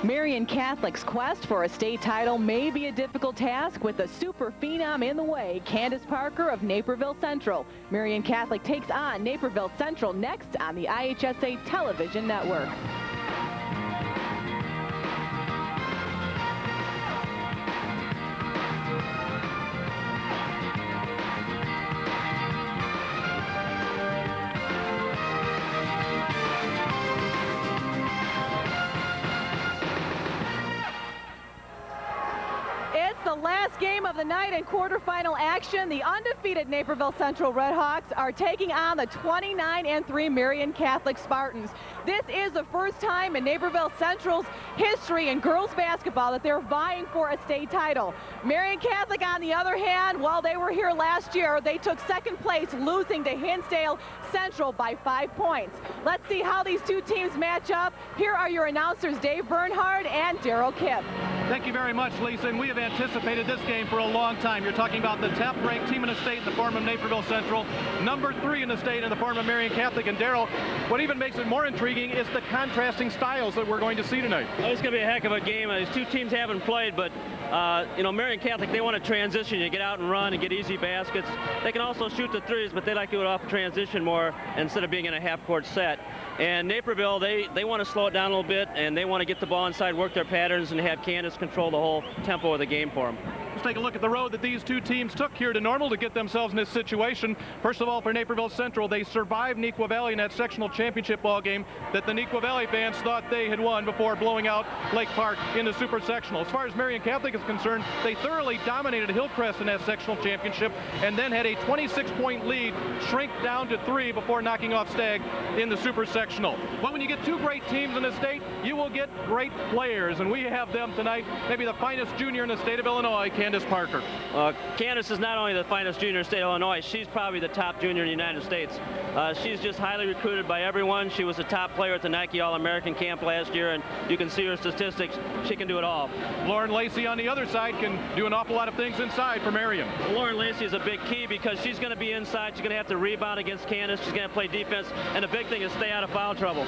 Marian Catholic's quest for a state title may be a difficult task with a super phenom in the way. Candace Parker of Naperville Central. Marian Catholic takes on Naperville Central next on the IHSA television network. The last game of the night in quarterfinal action. The undefeated Naperville Central Redhawks are taking on the 29-3 Marian Catholic Spartans. This is the first time in Naperville Central's history in girls basketball that they're vying for a state title. Marian Catholic, on the other hand, while they were here last year, they took second place, losing to Hinsdale Central by 5 points. Let's see how these two teams match up. Here are your announcers, Dave Bernhard and Daryl Kipp. Thank you very much, Lisa, and we have anticipated this game for a long time. You're talking about the top-ranked team in the state in the form of Naperville Central, number 3 in the state in the form of Marian Catholic. And Daryl, what even makes it more intriguing is the contrasting styles that we're going to see tonight. Well, it's going to be a heck of a game. These two teams haven't played, but you know, Marian Catholic, they want to transition. You get out and run and get easy baskets. They can also shoot the threes, but they like to go off transition more instead of being in a half-court set. And Naperville, they want to slow it down a little bit, and they want to get the ball inside, work their patterns, and have Candace control the whole tempo of the game for them. Let's take a look at the road that these two teams took here to Normal to get themselves in this situation. First of all, for Naperville Central, they survived Neuqua Valley in that sectional championship ball game that the Neuqua Valley fans thought they had won before blowing out Lake Park in the super sectional. As far as Marian Catholic is concerned, they thoroughly dominated Hillcrest in that sectional championship and then had a 26-point lead, shrink down to 3 before knocking off Stagg in the super sectional. Well, when you get two great teams in the state, you will get great players, and we have them tonight. Maybe the finest junior in the state of Illinois, Candace Parker. Candace is not only the finest junior in the state of Illinois, she's probably the top junior in the United States. She's just highly recruited by everyone. She was a top player at the Nike All-American camp last year, and you can see her statistics. She can do it all. Lauren Lacey on the other side can do an awful lot of things inside for Marian. Lauren Lacey is a big key because she's going to be inside. She's going to have to rebound against Candace. She's going to play defense, and the big thing is stay out of foul trouble.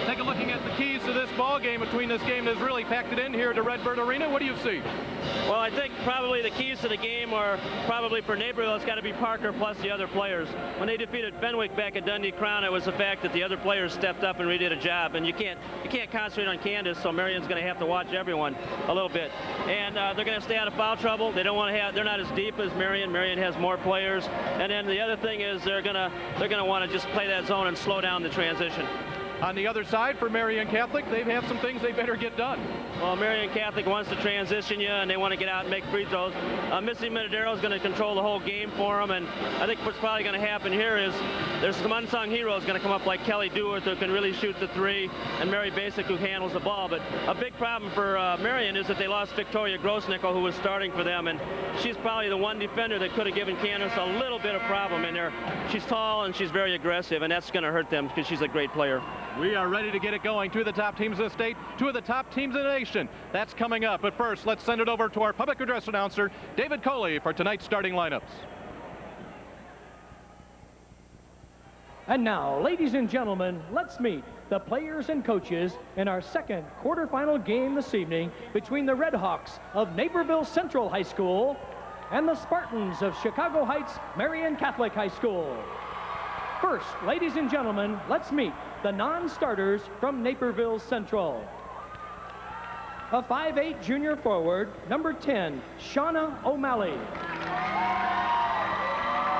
Take a looking at the keys to this ball game between this game that's really packed it in here to Redbird Arena. What do you see? Well, I think probably the keys to the game are probably for Naperville, it's got to be Parker plus the other players. When they defeated Fenwick back at Dundee Crown, it was the fact that the other players stepped up and redid a job, and you can't concentrate on Candace, so Marian's going to have to watch everyone a little bit. And they're going to stay out of foul trouble. They don't want to have, they're not as deep as Marian. Marian has more players. And then the other thing is they're going to want to just play that zone and slow down the transition. On the other side, for Marian Catholic, they have some things they better get done. Well, Marian Catholic wants to transition you, and they want to get out and make free throws. Missy Minadero is going to control the whole game for them, and I think what's probably going to happen here is there's some unsung heroes going to come up like Kelly Deworth, who can really shoot the three, and Mary Basic, who handles the ball. But a big problem for Marian is that they lost Victoria Grossnickel, who was starting for them, and she's probably the one defender that could have given Candace a little bit of problem in there. She's tall, and she's very aggressive, and that's going to hurt them because she's a great player. We are ready to get it going. Two of the top teams in the state, two of the top teams in the nation. That's coming up. But first, let's send it over to our public address announcer, David Coley, for tonight's starting lineups. And now, ladies and gentlemen, let's meet the players and coaches in our second quarterfinal game this evening between the Redhawks of Naperville Central High School and the Spartans of Chicago Heights Marian Catholic High School. First, ladies and gentlemen, let's meet the non-starters from Naperville Central. A 5'8" junior forward, number 10, Shauna O'Malley.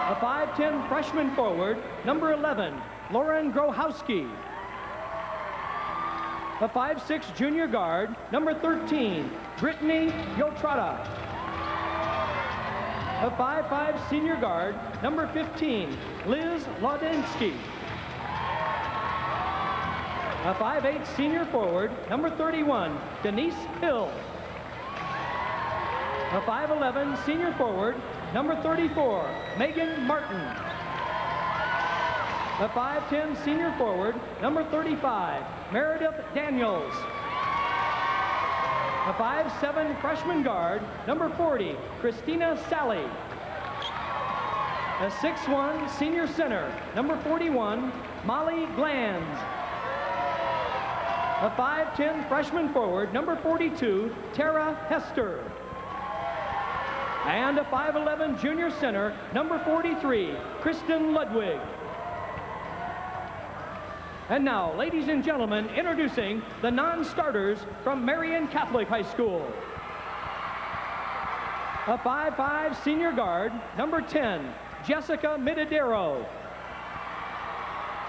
A 5'10" freshman forward, number 11, Lauren Grohowski. A 5'6" junior guard, number 13, Brittany Yotrata. A 5'5" senior guard, number 15, Liz Laudinsky. A 5'8" senior forward, number 31, Denise Hill. A 5'11" senior forward, number 34, Megan Martin. A 5'10" senior forward, number 35, Meredith Daniels. A 5'7" freshman guard, number 40, Christina Sally. A 6'1" senior center, number 41, Molly Glanz. A 5'10" freshman forward, number 42, Tara Hester. And a 5'11" junior center, number 43, Kristen Ludwig. And now, ladies and gentlemen, introducing the non-starters from Marian Catholic High School. A 5'5" senior guard, number 10, Jessica Midadero.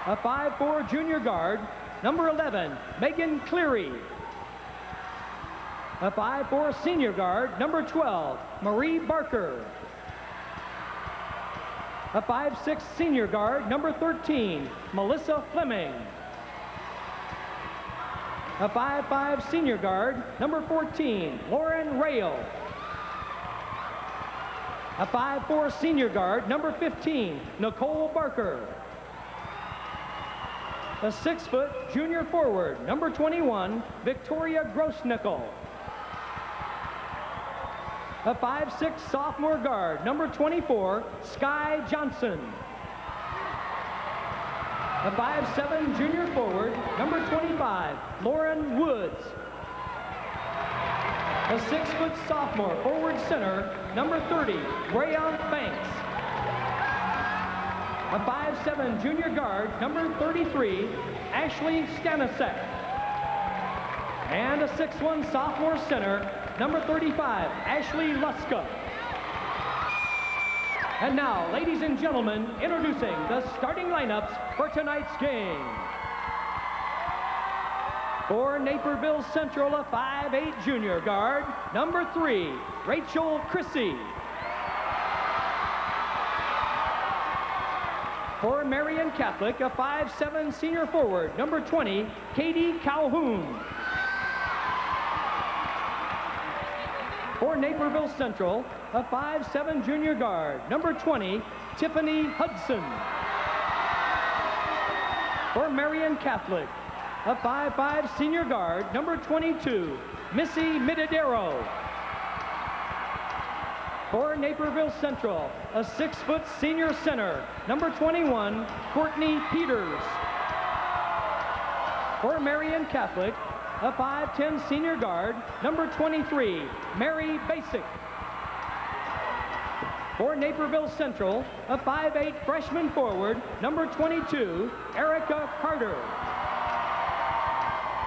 A 5'4" junior guard, number 11, Megan Cleary. A 5'4" senior guard, number 12, Marie Barker. A 5'6" senior guard, number 13, Melissa Fleming. A 5'5" senior guard, number 14, Lauren Rail. A 5'4" senior guard, number 15, Nicole Barker. A 6-foot junior forward, number 21, Victoria Grossnickel. A 5'6" sophomore guard, number 24, Sky Johnson. A 5'7" junior forward, number 25, Lauren Woods. A 6-foot sophomore forward center, number 30, Rayon Banks. A 5'7" junior guard, number 33, Ashley Stanasek. And a 6'1" sophomore center, number 35, Ashley Luska. And now, ladies and gentlemen, introducing the starting lineups for tonight's game. For Naperville Central, a 5'8" junior guard, number 3, Rachel Chrissy. For Marian Catholic, a 5'7" senior forward, number 20, Katie Calhoun. For Naperville Central, a 5'7" junior guard, number 20, Tiffany Hudson. For Marian Catholic, a 5'5" senior guard, number 22, Missy Midadero. For Naperville Central, a 6-foot senior center, number 21, Courtney Peters. For Marian Catholic, a 5'10" senior guard, number 23, Mary Basic. For Naperville Central, a 5'8" freshman forward, number 22, Erica Carter.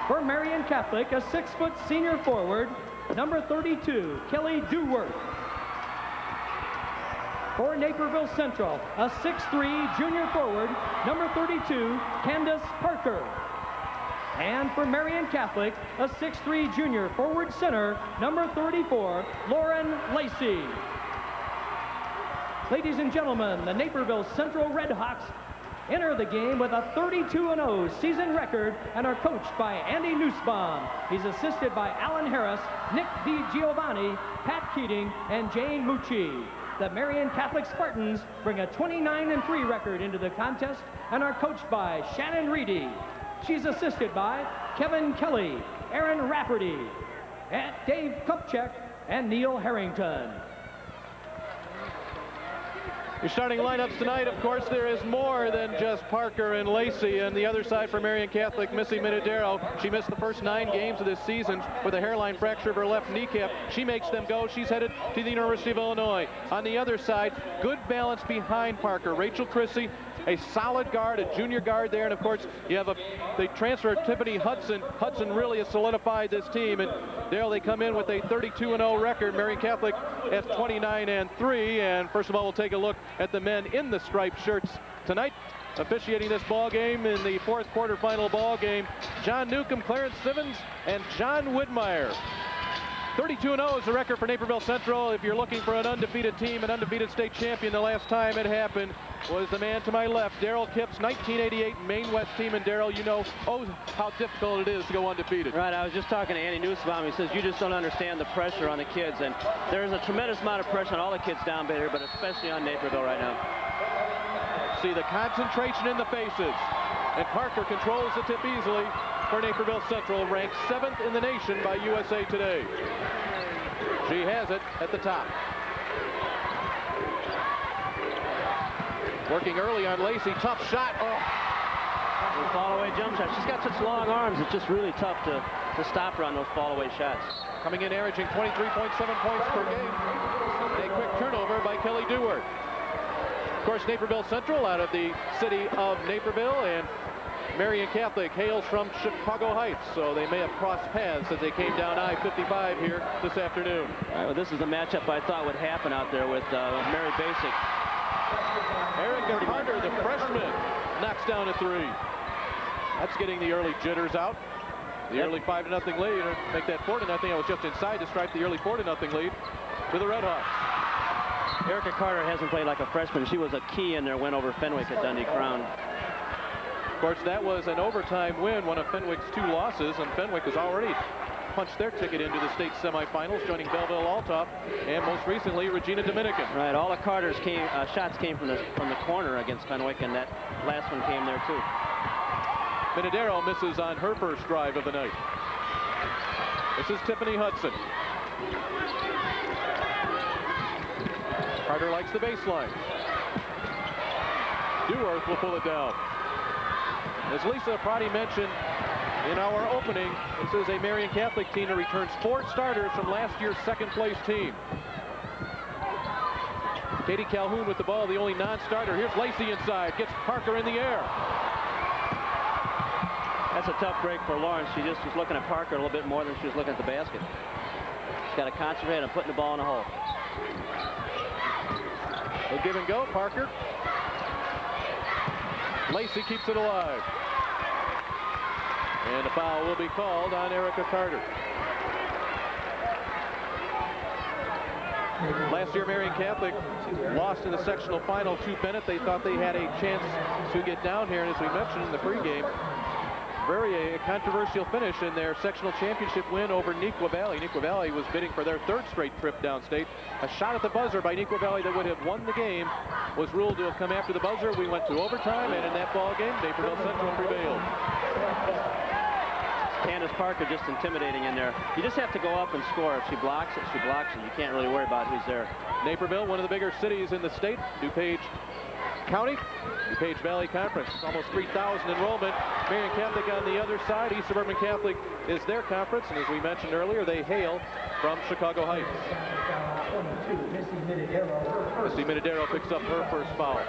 For Marian Catholic, a 6-foot senior forward, number 32, Kelly Dewart. For Naperville Central, a 6'3" junior forward, number 32, Candace Parker. And for Marian Catholic, a 6'3" junior forward center, number 34, Lauren Lacey. Ladies and gentlemen, the Naperville Central Redhawks enter the game with a 32-0 season record and are coached by Andy Nussbaum. He's assisted by Alan Harris, Nick DiGiovanni, Pat Keating, and Jane Mucci. The Marian Catholic Spartans bring a 29-3 record into the contest and are coached by Shannon Reedy. She's assisted by Kevin Kelly, Aaron Rafferty, and Dave Kupchak, and Neil Harrington. Your starting lineups tonight, of course, there is more than just Parker and Lacey. And the other side for Marian Catholic, Missy Midadero. She missed the first 9 games of this season with a hairline fracture of her left kneecap. She makes them go. She's headed to the University of Illinois. On the other side, good balance behind Parker. Rachel Chrissy, a solid guard, a junior guard there. And, of course, you have the transfer of Tiffany Hudson. Hudson really has solidified this team. And there they come in with a 32-0 record. Marian Catholic at 29-3. And first of all, we'll take a look at the men in the striped shirts tonight. Officiating this ball game in the 4th quarterfinal ball game, John Newcomb, Clarence Simmons, and John Widmeyer. 32-0 is the record for Naperville Central. If you're looking for an undefeated team, an undefeated state champion, the last time it happened was the man to my left, Darrell Kipp's 1988 Maine West team. And Darrell, you know how difficult it is to go undefeated. Right, I was just talking to Andy Nussbaum. He says you just don't understand the pressure on the kids, and there's a tremendous amount of pressure on all the kids down there, but especially on Naperville right now. See the concentration in the faces, and Parker controls the tip easily for Naperville Central, ranked 7th in the nation by USA Today. She has it at the top. Working early on Lacey, tough shot. Oh. The fall-away jump shot. She's got such long arms, it's just really tough to stop her on those fall-away shots. Coming in averaging 23.7 points per game. A quick turnover by Kelly Dewart. Of course, Naperville Central out of the city of Naperville, and Marian Catholic hails from Chicago Heights, so they may have crossed paths as they came down I-55 here this afternoon. All right, well, this is the matchup I thought would happen out there with Mary Basic. Erica Carter, the freshman, knocks down a three. That's getting the early jitters out. The early 5-0 lead, or make that 4-0. I was just inside to strike the early 4-0 lead to the Red Hawks. Erica Carter hasn't played like a freshman. She was a key in their win over Fenwick at Dundee Crown. Of course, that was an overtime win, one of Fenwick's 2 losses, and Fenwick has already punched their ticket into the state semifinals, joining Belleville Altop and most recently Regina Dominican. Right, all of Carter's shots came from the corner against Fenwick, and that last one came there too. Minadero misses on her first drive of the night. This is Tiffany Hudson. Carter likes the baseline. Dewar will pull it down. As Lisa Prati mentioned in our opening, this is a Marian Catholic team that returns 4 starters from last year's second-place team. Katie Calhoun with the ball, the only non-starter. Here's Lacey inside, gets Parker in the air. That's a tough break for Lawrence. She just was looking at Parker a little bit more than she was looking at the basket. She's got to concentrate on putting the ball in the hole. A give and go, Parker. Lacey keeps it alive. And a foul will be called on Erica Carter. Last year, Marian Catholic lost in the sectional final to Bennett. They thought they had a chance to get down here, and as we mentioned in the pregame, very controversial finish in their sectional championship win over Neuqua Valley. Neuqua Valley was bidding for their 3rd straight trip downstate. A shot at the buzzer by Neuqua Valley that would have won the game was ruled to have come after the buzzer. We went to overtime, and in that ball game, Naperville Central prevailed. Candace Parker just intimidating in there. You just have to go up and score. If she blocks it, she blocks it. You can't really worry about who's there. Naperville, one of the bigger cities in the state. DuPage County, DuPage Valley Conference, almost 3,000 enrollment. Marian Catholic on the other side. East Suburban Catholic is their conference, and as we mentioned earlier, they hail from Chicago Heights. Missy Minadero picks up her first foul.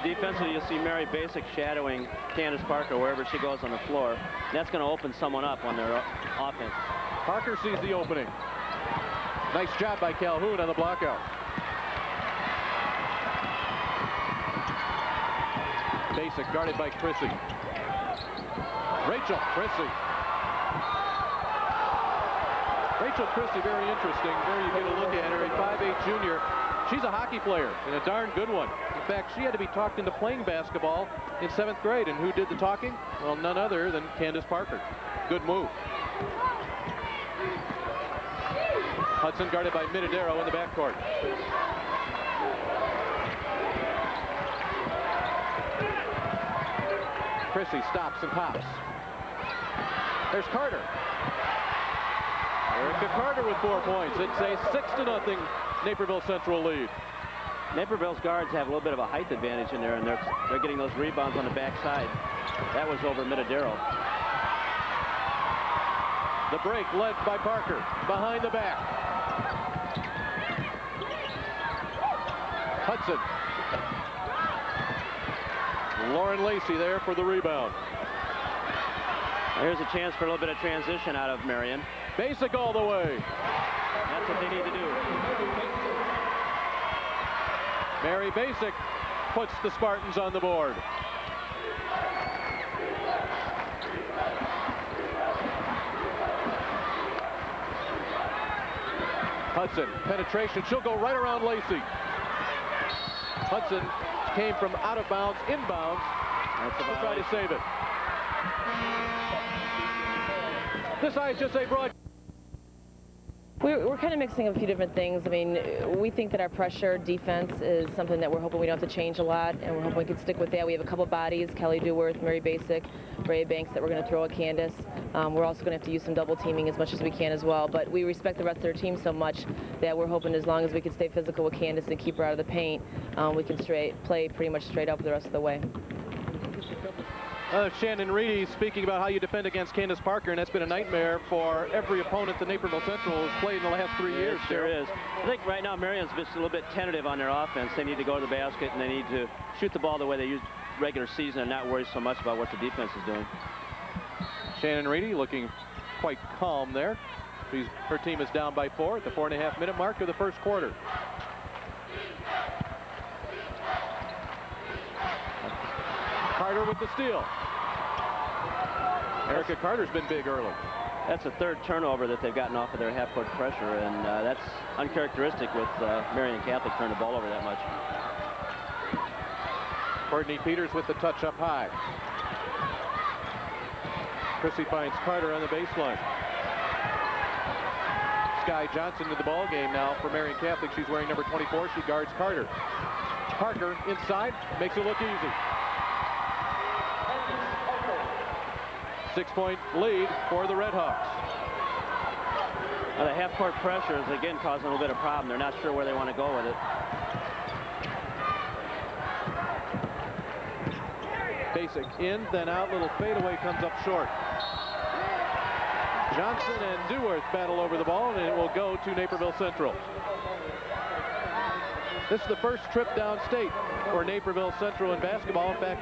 Defensively, you'll see Mary Basic shadowing Candace Parker wherever she goes on the floor. That's going to open someone up on their offense. Parker sees the opening. Nice job by Calhoun on the blockout. Basic guarded by Chrissy. Rachel Chrissy. Rachel Chrissy, very interesting. There you get a look at her, a 5'8" junior. She's a hockey player, and a darn good one. In fact, she had to be talked into playing basketball in 7th grade. And who did the talking? Well, none other than Candace Parker. Good move. Hudson guarded by Minadero in the backcourt. Chrissy stops and pops. There's Carter. Erica Carter with 4 points. It's a 6-0 Naperville Central lead. Naperville's guards have a little bit of a height advantage in there, and they're getting those rebounds on the backside. That was over Minadero. The break led by Parker. Behind the back. Hudson. Lauren Lacey there for the rebound. Here's a chance for a little bit of transition out of Marian. Basic all the way. That's what they need to do. Mary Basic puts the Spartans on the board. Hudson, penetration. She'll go right around Lacey. Hudson came from out of bounds, inbounds. We'll try to save it. This IHSA broadcast. We're kind of mixing a few different things. I mean, we think that our pressure defense is something that we're hoping we don't have to change a lot, and we're hoping we can stick with that. We have a couple bodies, Kelly Dewar, Mary Basic, Brea Banks, that we're going to throw at Candace. We're also going to have to use some double teaming as much as we can as well, but we respect the rest of their team so much that we're hoping as long as we can stay physical with Candace and keep her out of the paint, we can play pretty much straight up the rest of the way. Shannon Reedy speaking about how you defend against Candace Parker, and that's been a nightmare for every opponent that Naperville Central has played in the last 3 years. It sure is. I think right now Marian's just a little bit tentative on their offense. They need to go to the basket, and they need to shoot the ball the way they used regular season and not worry so much about what the defense is doing. Shannon Reedy looking quite calm there. Her team is down by 4 at the 4.5-minute mark of the first quarter. Carter with the steal. Erica Carter's been big early. That's the 3rd turnover that they've gotten off of their half-court pressure, and that's uncharacteristic with Marian Catholic turning the ball over that much. Courtney Peters with the touch up high. Chrissy finds Carter on the baseline. Sky Johnson to the ball game now for Marian Catholic. She's wearing number 24. She guards Carter. Parker inside, makes it look easy. 6-point lead for the Redhawks. Now the half-court pressure is again causing a little bit of problem. They're not sure where they want to go with it. Basic in, then out, little fadeaway comes up short. Johnson and Dewar battle over the ball, and it will go to Naperville Central. This is the first trip downstate for Naperville Central in basketball. In fact,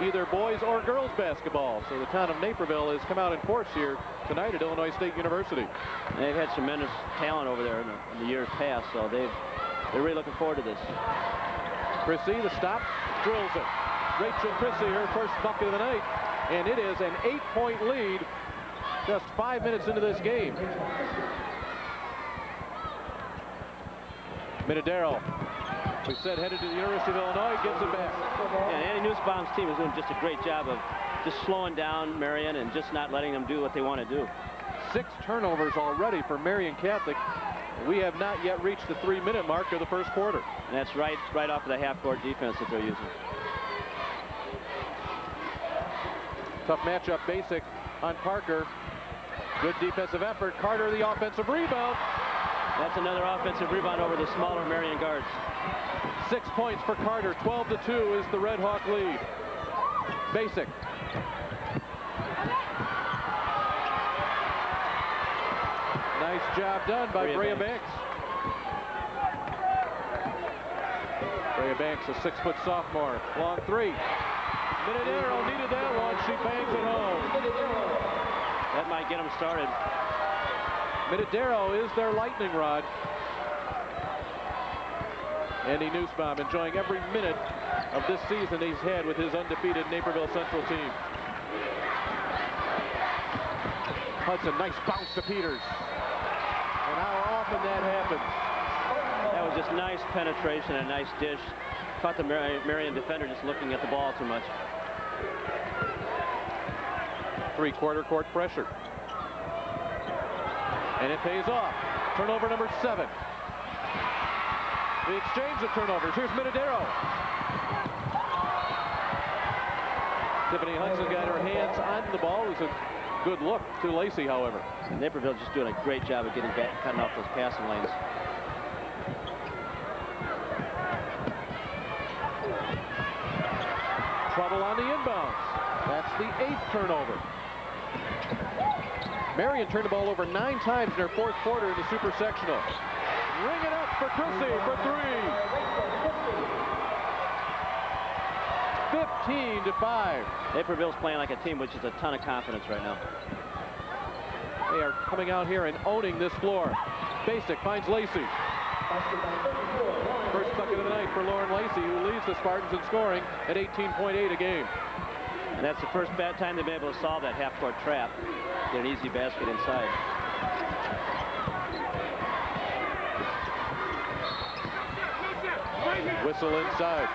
either boys or girls basketball. So the town of Naperville has come out in force here tonight at Illinois State University. And they've had tremendous talent over there in the years past, so they're really looking forward to this. Chrissy, the stop, drills it. Rachel Chrissy, her first bucket of the night, and it is an 8-point lead just 5 minutes into this game. Minadero, we said headed to the University of Illinois, gets it back. And Annie Nussbaum's team is doing just a great job of just slowing down Marian and just not letting them do what they want to do. 6 turnovers already for Marian Catholic. We have not yet reached the 3-minute mark of the first quarter. And that's right off of the half-court defense that they're using. Tough matchup, Basic on Parker. Good defensive effort. Carter, the offensive rebound. That's another offensive rebound over the smaller Marian guards. 6 points for Carter. 12-2 is the Red Hawk lead. Basic. Nice job done by Brea Banks. Brea Banks, a 6-foot sophomore. Long 3. Minadero needed that one. She bangs it home. That might get them started. Minadero is their lightning rod. Andy Nussbaum enjoying every minute of this season he's had with his undefeated Naperville Central team. Hudson, nice bounce to Peters. And how often that happens. That was just nice penetration and a nice dish. Caught the Marian defender just looking at the ball too much. 3-quarter court pressure. And it pays off. Turnover number 7. The exchange of turnovers. Here's Minadero. Tiffany Hudson got her hands on the ball. It was a good look to Lacey, however. Naperville just doing a great job of getting back, cutting off those passing lanes. Trouble on the inbounds. That's the 8th turnover. Marian turned the ball over 9 times in her 4th quarter in the super sectional. Ring it up for Chrissy for 3. 15-5. Naperville's playing like a team, which is a ton of confidence right now. They are coming out here and owning this floor. Basic finds Lacey. First bucket of the night for Lauren Lacey, who leads the Spartans in scoring at 18.8 a game. And that's the first bad time they've been able to solve that half-court trap. Get an easy basket inside. Whistle inside.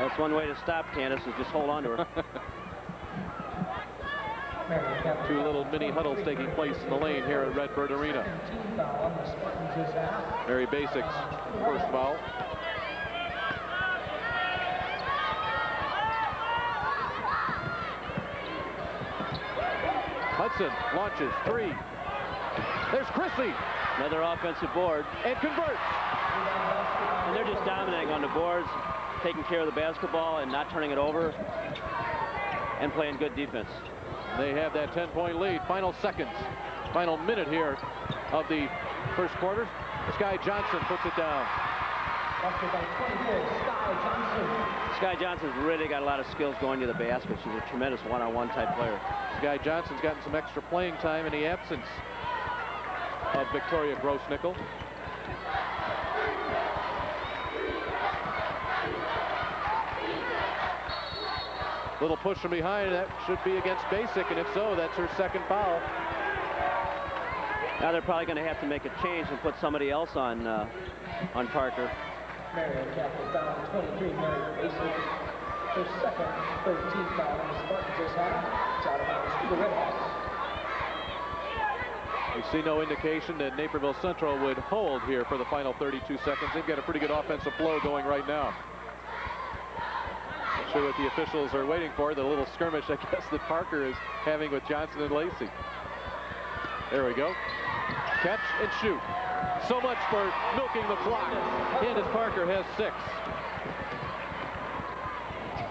That's one way to stop Candace, is just hold on to her. 2 little mini huddles taking place in the lane here at Redbird Arena. Mary Basic's first foul. Hudson launches 3. There's Chrissy. Another offensive board. And converts. And they're just dominating on the boards. taking care of the basketball and not turning it over and playing good defense. They have that 10-point lead. Final seconds, final minute here of the first quarter. Sky Johnson puts it down. Sky Johnson's really got a lot of skills going to the basket. She's a tremendous one-on-one type player. Sky Johnson's gotten some extra playing time in the absence of Victoria Grossnickel. Little push from behind. That should be against Basic, and if so, that's her second foul. Now they're probably going to have to make a change and put somebody else on Parker. Marian Catholic foul 23, Marian Basic. Her second 13th foul on the Spartans this half. It's out of bounds to the Redhawks. We see no indication that Naperville Central would hold here for the final 32 seconds. They've got a pretty good offensive flow going right now. Not sure what the officials are waiting for. The little skirmish, I guess, that Parker is having with Johnson and Lacey. There we go. Catch and shoot. So much for milking the clock. Candace Parker has 6.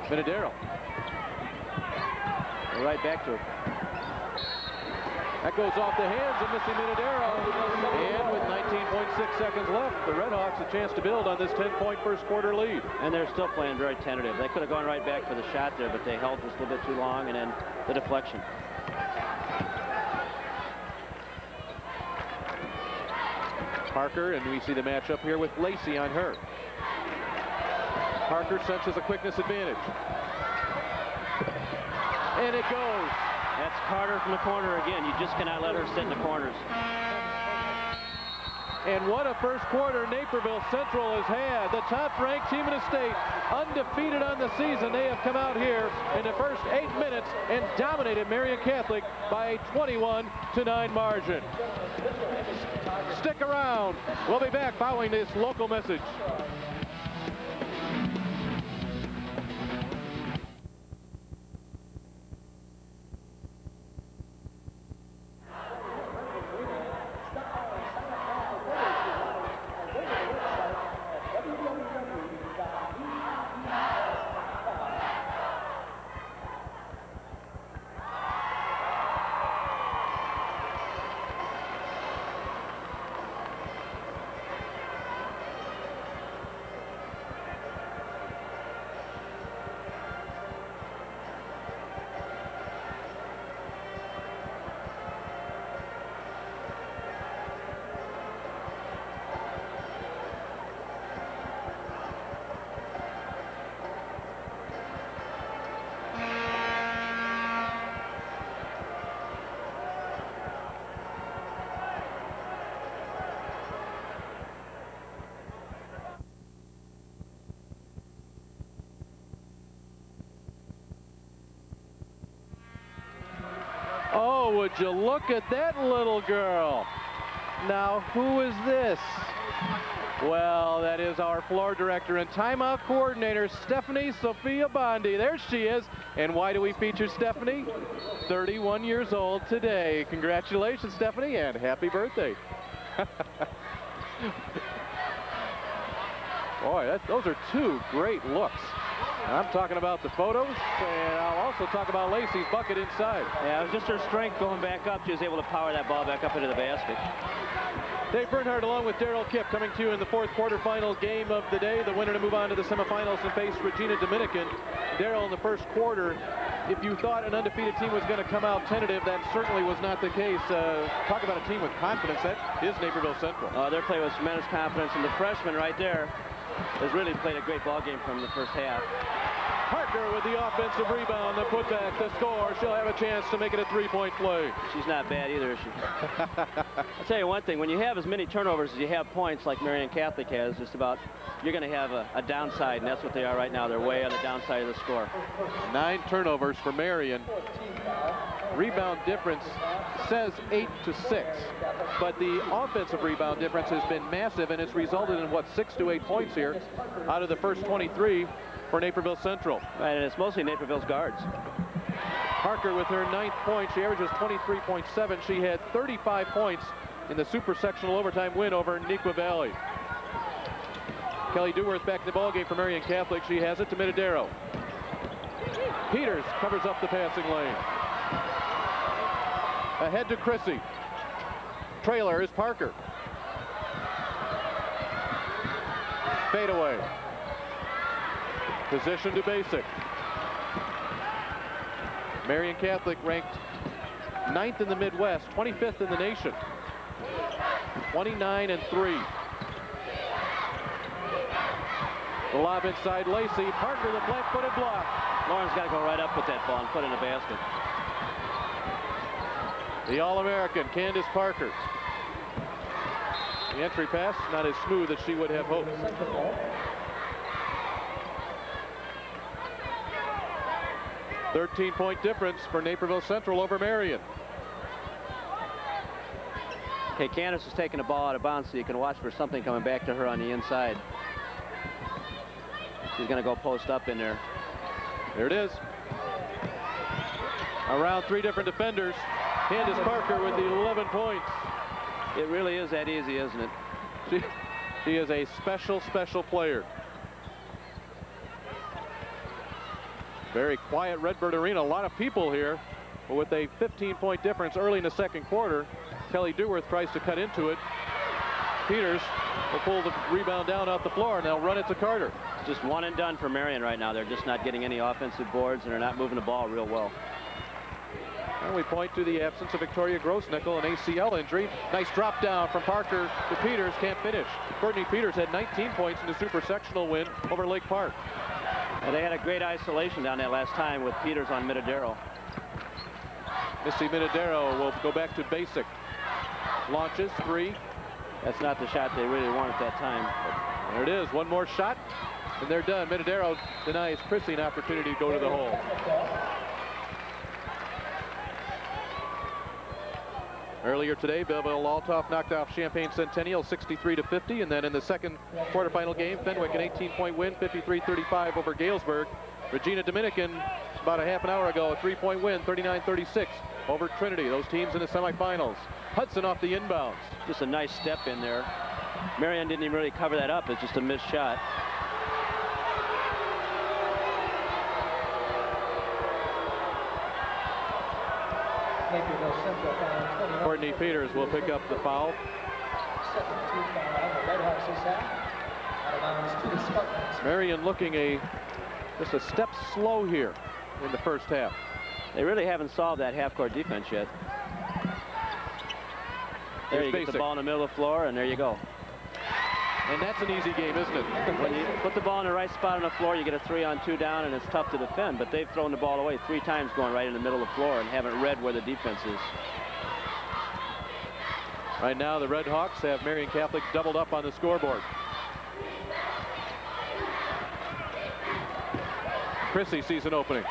Minadero. Right back to it. That goes off the hands of Missy Minadero. And with 19.6 seconds left, the Redhawks a chance to build on this 10-point first quarter lead. And they're still playing very tentative. They could have gone right back for the shot there, but they held just a little bit too long, and then the deflection. Parker, and we see the matchup here with Lacey on her. Parker senses a quickness advantage. And it goes. That's Carter from the corner again. You just cannot let her sit in the corners. And what a first quarter Naperville Central has had. The top-ranked team in the state, undefeated on the season. They have come out here in the first 8 minutes and dominated Marian Catholic by a 21-9 margin. Stick around. We'll be back following this local message. Oh, would you look at that little girl? Now, who is this? Well, that is our floor director and timeout coordinator, Stephanie Sophia Bondi. There she is. And why do we feature Stephanie? 31 years old today. Congratulations, Stephanie, and happy birthday. Boy, those are 2 great looks. I'm talking about the photos, and I'll also talk about Lacey's bucket inside. Yeah, it was just her strength going back up. She was able to power that ball back up into the basket. Dave Bernhardt along with Daryl Kipp coming to you in the 4th quarterfinal game of the day. The winner to move on to the semifinals and face Regina Dominican. Daryl, in the first quarter, if you thought an undefeated team was going to come out tentative, that certainly was not the case. Talk about a team with confidence. That is Naperville Central. They're playing with tremendous confidence, and the freshman right there has really played a great ball game from the first half. Parker with the offensive rebound, the putback, the score. She'll have a chance to make it a 3-point play. She's not bad either, is she? I'll tell you one thing. When you have as many turnovers as you have points like Marian Catholic has, just about, you're going to have a downside, and that's what they are right now. They're way on the downside of the score. 9 turnovers for Marian. Rebound difference says 8 to 6, but the offensive rebound difference has been massive, and it's resulted in, what, 6 to 8 points here out of the first 23 for Naperville Central. Right, and it's mostly Naperville's guards. Parker with her 9th point. She averages 23.7. She had 35 points in the super sectional overtime win over Neuqua Valley. Kelly Duworth back in the ballgame for Marian Catholic. She has it to Minadero. Peters covers up the passing lane. Ahead to Chrissy. Trailer is Parker. Fadeaway. Position to Basic. Marian Catholic ranked 9th in the Midwest, 25th in the nation. 29-3. The lob inside Lacey. Parker, the flat-footed block. Lauren's got to go right up with that ball and put it in the basket. The All-American, Candace Parker. The entry pass not as smooth as she would have hoped. A 13-point difference for Naperville Central over Marian. Okay, Candace is taking the ball out of bounds, so you can watch for something coming back to her on the inside. She's going to go post up in there. There it is. Around 3 different defenders. Candace Parker with the 11 points. It really is that easy, isn't it? She is a special, special player. Very quiet Redbird Arena. A lot of people here. But with a 15-point difference early in the second quarter, Kelly Duworth tries to cut into it. Peters will pull the rebound down off the floor, and they'll run it to Carter. It's just one and done for Marian right now. They're just not getting any offensive boards, and they're not moving the ball real well. And we point to the absence of Victoria Grossnickel, an ACL injury. Nice drop down from Parker to Peters, can't finish. Courtney Peters had 19 points in the super sectional win over Lake Park. And they had a great isolation down that last time with Peters on Minadero. Missy Minadero will go back to Basic. Launches, 3. That's not the shot they really want at that time. There it is, one more shot, and they're done. Minadero denies Chrissy an opportunity to go to the hole. Earlier today, Belleville-Altoff knocked off Champaign Centennial 63-50, and then in the second quarterfinal game, Fenwick an 18-point win, 53-35 over Galesburg. Regina Dominican, about a half an hour ago, a 3-point win, 39-36 over Trinity. Those teams in the semifinals. Hudson off the inbounds. Just a nice step in there. Marian didn't even really cover that up. It's just a missed shot. Courtney Peters will pick up the foul. Marian looking just a step slow here in the first half. They really haven't solved that half-court defense yet. There you get the ball in the middle of the floor, and there you go. And that's an easy game, isn't it? When you put the ball in the right spot on the floor, you get a 3-on-2 down, and it's tough to defend. But they've thrown the ball away 3 times going right in the middle of the floor and haven't read where the defense is. Right now, the Red Hawks have Marian Catholic doubled up on the scoreboard. Chrissy sees an opening.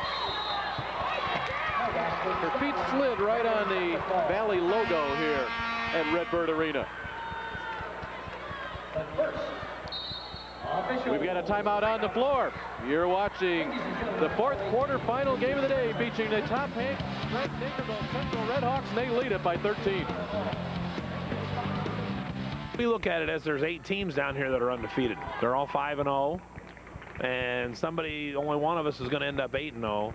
Her feet slid right on the Valley logo here at Redbird Arena. We've got a timeout on the floor. You're watching the 4th quarterfinal game of the day featuring the top-ranked Naperville Central Red Hawks, and they lead it by 13. We look at it as there's 8 teams down here that are undefeated. They're all 5-0, and only one of us is going to end up 8-0.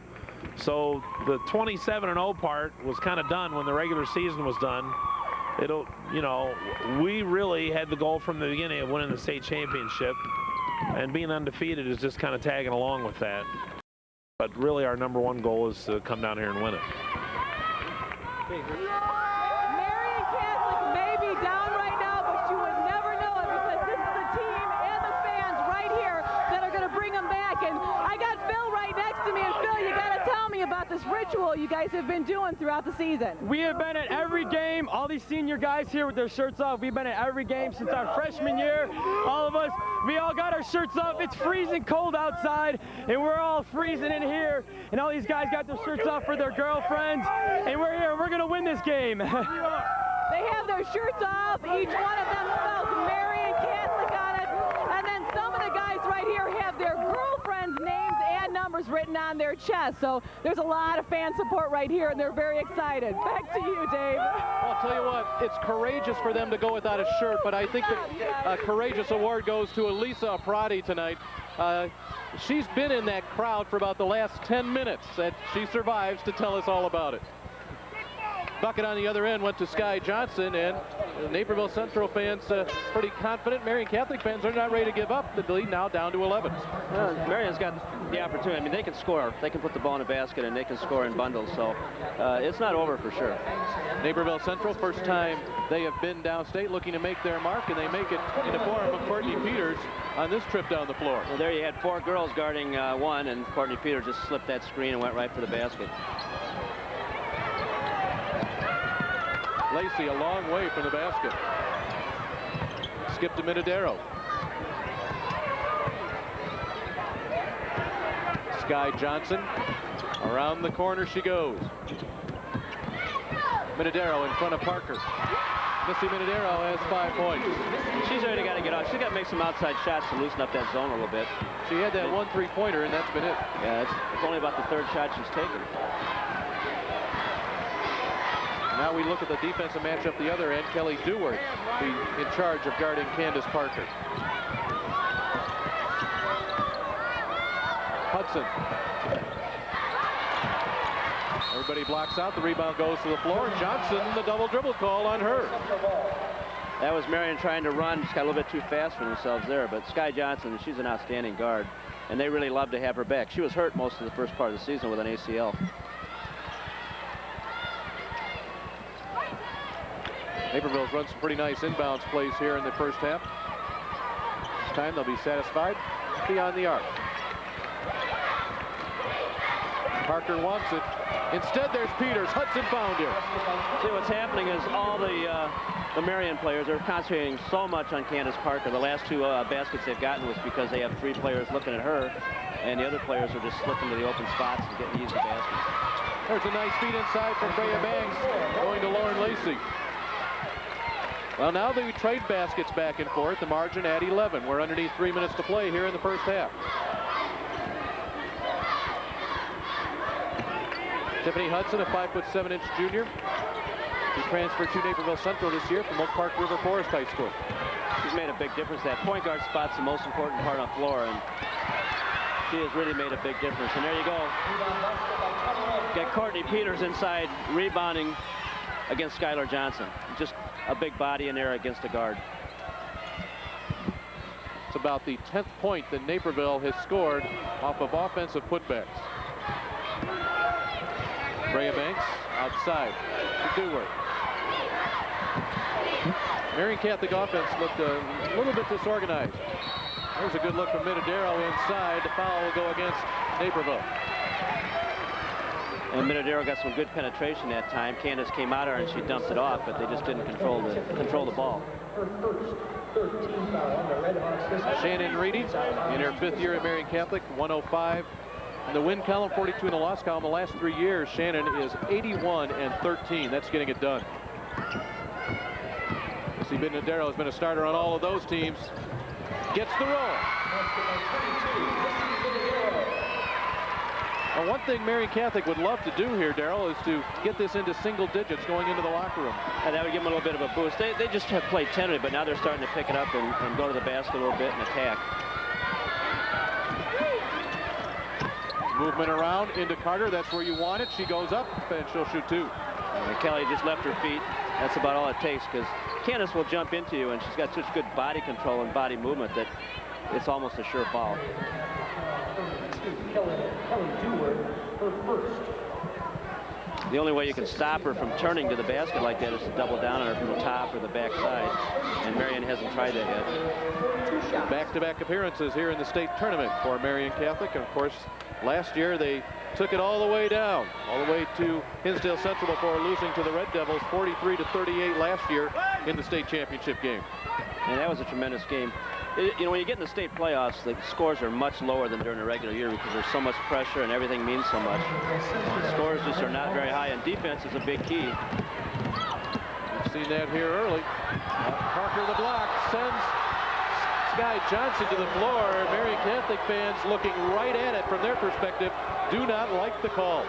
So the 27-0 part was kind of done when the regular season was done. We really had the goal from the beginning of winning the state championship, and being undefeated is just kind of tagging along with that. But really our #1 goal is to come down here and win it. Marian Catholic may be down right now, but you would never know it because this is the team and the fans right here that are going to bring them back. And I got Phil right next to me, and Phil, you got to tell me about this ritual you guys have been doing throughout the season. We have been at every game. All these senior guys here with their shirts off, we've been at every game since our freshman year. All of us, we all got our shirts off. It's freezing cold outside, and we're all freezing in here. And all these guys got their shirts off for their girlfriends, and we're here. We're going to win this game. They have their shirts off. Each one of them spells Marian Catholic on it. And then some of the guys right here have their girlfriends' names added got numbers written on their chest. So there's a lot of fan support right here, and they're very excited. Back to you, Dave. Well, I'll tell you what, it's courageous for them to go without a shirt, but I think the courageous award goes to Elisa Aprati tonight. She's been in that crowd for about the last 10 minutes, and she survives to tell us all about it. Bucket on the other end went to Sky Johnson, and Naperville Central fans pretty confident. Marian Catholic fans are not ready to give up. The lead now down to 11. Well, Marian's got the opportunity. I mean, they can score. They can put the ball in a basket, and they can score in bundles. So it's not over for sure. Naperville Central, first time they have been downstate looking to make their mark, and they make it in the form of Courtney Peters on this trip down the floor. Well, there you had 4 girls guarding one, and Courtney Peters just slipped that screen and went right for the basket. Lacey a long way from the basket. Skip to Minadero. Sky Johnson. Around the corner she goes. Minadero in front of Parker. Missy Minadero has 5 points. She's already got to get out. She's got to make some outside shots to loosen up that zone a little bit. She had that 1 3-pointer, and that's been it. Yeah, it's only about the 3rd shot she's taken. Now we look at the defensive matchup the other end. Kelly Dewart in charge of guarding Candace Parker. Hudson. Everybody blocks out. The rebound goes to the floor. Johnson, the double dribble call on her. That was Marian trying to run. Just got a little bit too fast for themselves there. But Sky Johnson, she's an outstanding guard. And they really love to have her back. She was hurt most of the first part of the season with an ACL. Naperville's run some pretty nice inbounds plays here in the first half. This time they'll be satisfied beyond the arc. Parker wants it. Instead, there's Peters. Hudson found him. See, what's happening is all the Marian players are concentrating so much on Candace Parker. The last 2 baskets they've gotten was because they have 3 players looking at her, and the other players are just slipping to the open spots and getting easy baskets. There's a nice feed inside from Freya Banks, going to Lauren Lacey. Well, now they trade baskets back and forth. The margin at 11. We're underneath 3 minutes to play here in the first half. Tiffany Hudson, a 5'7" junior. She transferred to Naperville Central this year from Oak Park River Forest High School. She's made a big difference. That point guard spot's the most important part on the floor, and she has really made a big difference. And there you go. Got Courtney Peters inside rebounding against Skylar Johnson. Just a big body in there against a guard. It's about the 10th point that Naperville has scored off of offensive putbacks. Freya Banks outside to Dewart. Marian Catholic offense looked a little bit disorganized. There's a good look from Minadero inside. The foul will go against Naperville. And Minadero got some good penetration that time. Candace came out of her and she dumped it off, but they just didn't control the ball. Shannon Reedy in her 5th year at Marian Catholic, 105 in the win column, 42 in the loss column. The last 3 years, Shannon is 81-13. That's getting it done. See, Minadero has been a starter on all of those teams. Gets the roll. Well, one thing Marian Catholic would love to do here, Darrell, is to get this into single digits going into the locker room. And that would give them a little bit of a boost. They just have played tentative, but now they're starting to pick it up and go to the basket a little bit and attack. Movement around into Carter. That's where you want it. She goes up, and she'll shoot 2. And Kelly just left her feet. That's about all it takes, because Candace will jump into you, and she's got such good body control and body movement that it's almost a sure foul. The only way you can stop her from turning to the basket like that is to double down on her from the top or the back side, and Marian hasn't tried that yet. Back-to-back appearances here in the state tournament for Marian Catholic, and of course last year they took it all the way down, all the way to Hinsdale Central before losing to the Red Devils 43-38 last year in the state championship game. And that was a tremendous game. You know, when you get in the state playoffs, the scores are much lower than during the regular year because there's so much pressure and everything means so much. The scores just are not very high, and defense is a big key. We've seen that here early. Parker the block, sends guy Johnson to the floor. Marian Catholic fans looking right at it from their perspective do not like the call.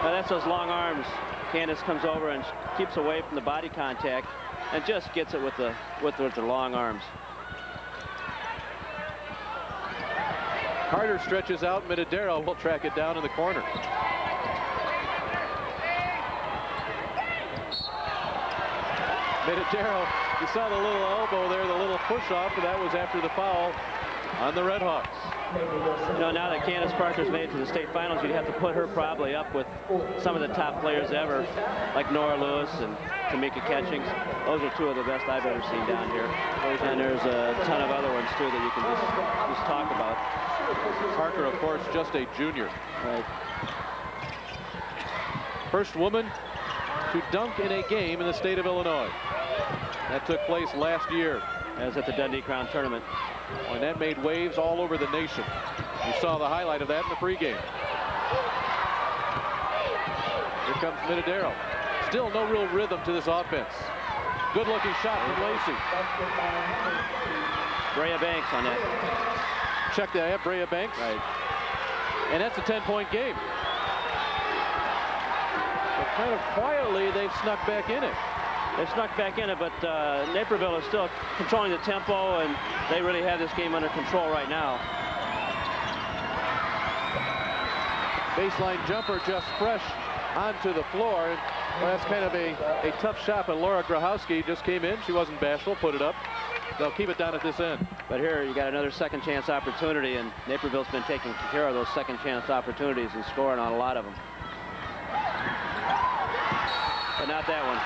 Well, that's those long arms. Candace comes over and keeps away from the body contact and just gets it with the long arms. Carter stretches out. Minadero will track it down in the corner. Minadero, you saw the little elbow there, the little push-off, but that was after the foul on the Red Hawks. You know, now that Candace Parker's made it to the state finals, you'd have to put her probably up with some of the top players ever, like Nora Lewis and Tamika Catchings. Those are two of the best I've ever seen down here. And there's a ton of other ones, too, that you can just talk about. Parker, of course, just a junior. Right. First woman to dunk in a game in the state of Illinois. That took place last year. As at the Dundee Crown Tournament. And that made waves all over the nation. You saw the highlight of that in the pregame. Here comes Minadero. Still no real rhythm to this offense. Good looking shot from Lacey. Brea Banks on that. Check that out, Brea Banks. Right. And that's a 10-point game. But kind of quietly, they've snuck back in it. They've snuck back in it, but Naperville is still controlling the tempo, and they really have this game under control right now. Baseline jumper just fresh onto the floor. And, well, that's kind of a tough shot, but Laura Grahowski just came in. She wasn't bashful, put it up. They'll keep it down at this end. But here you got another second chance opportunity, and Naperville's been taking care of those second chance opportunities and scoring on a lot of them. But not that one.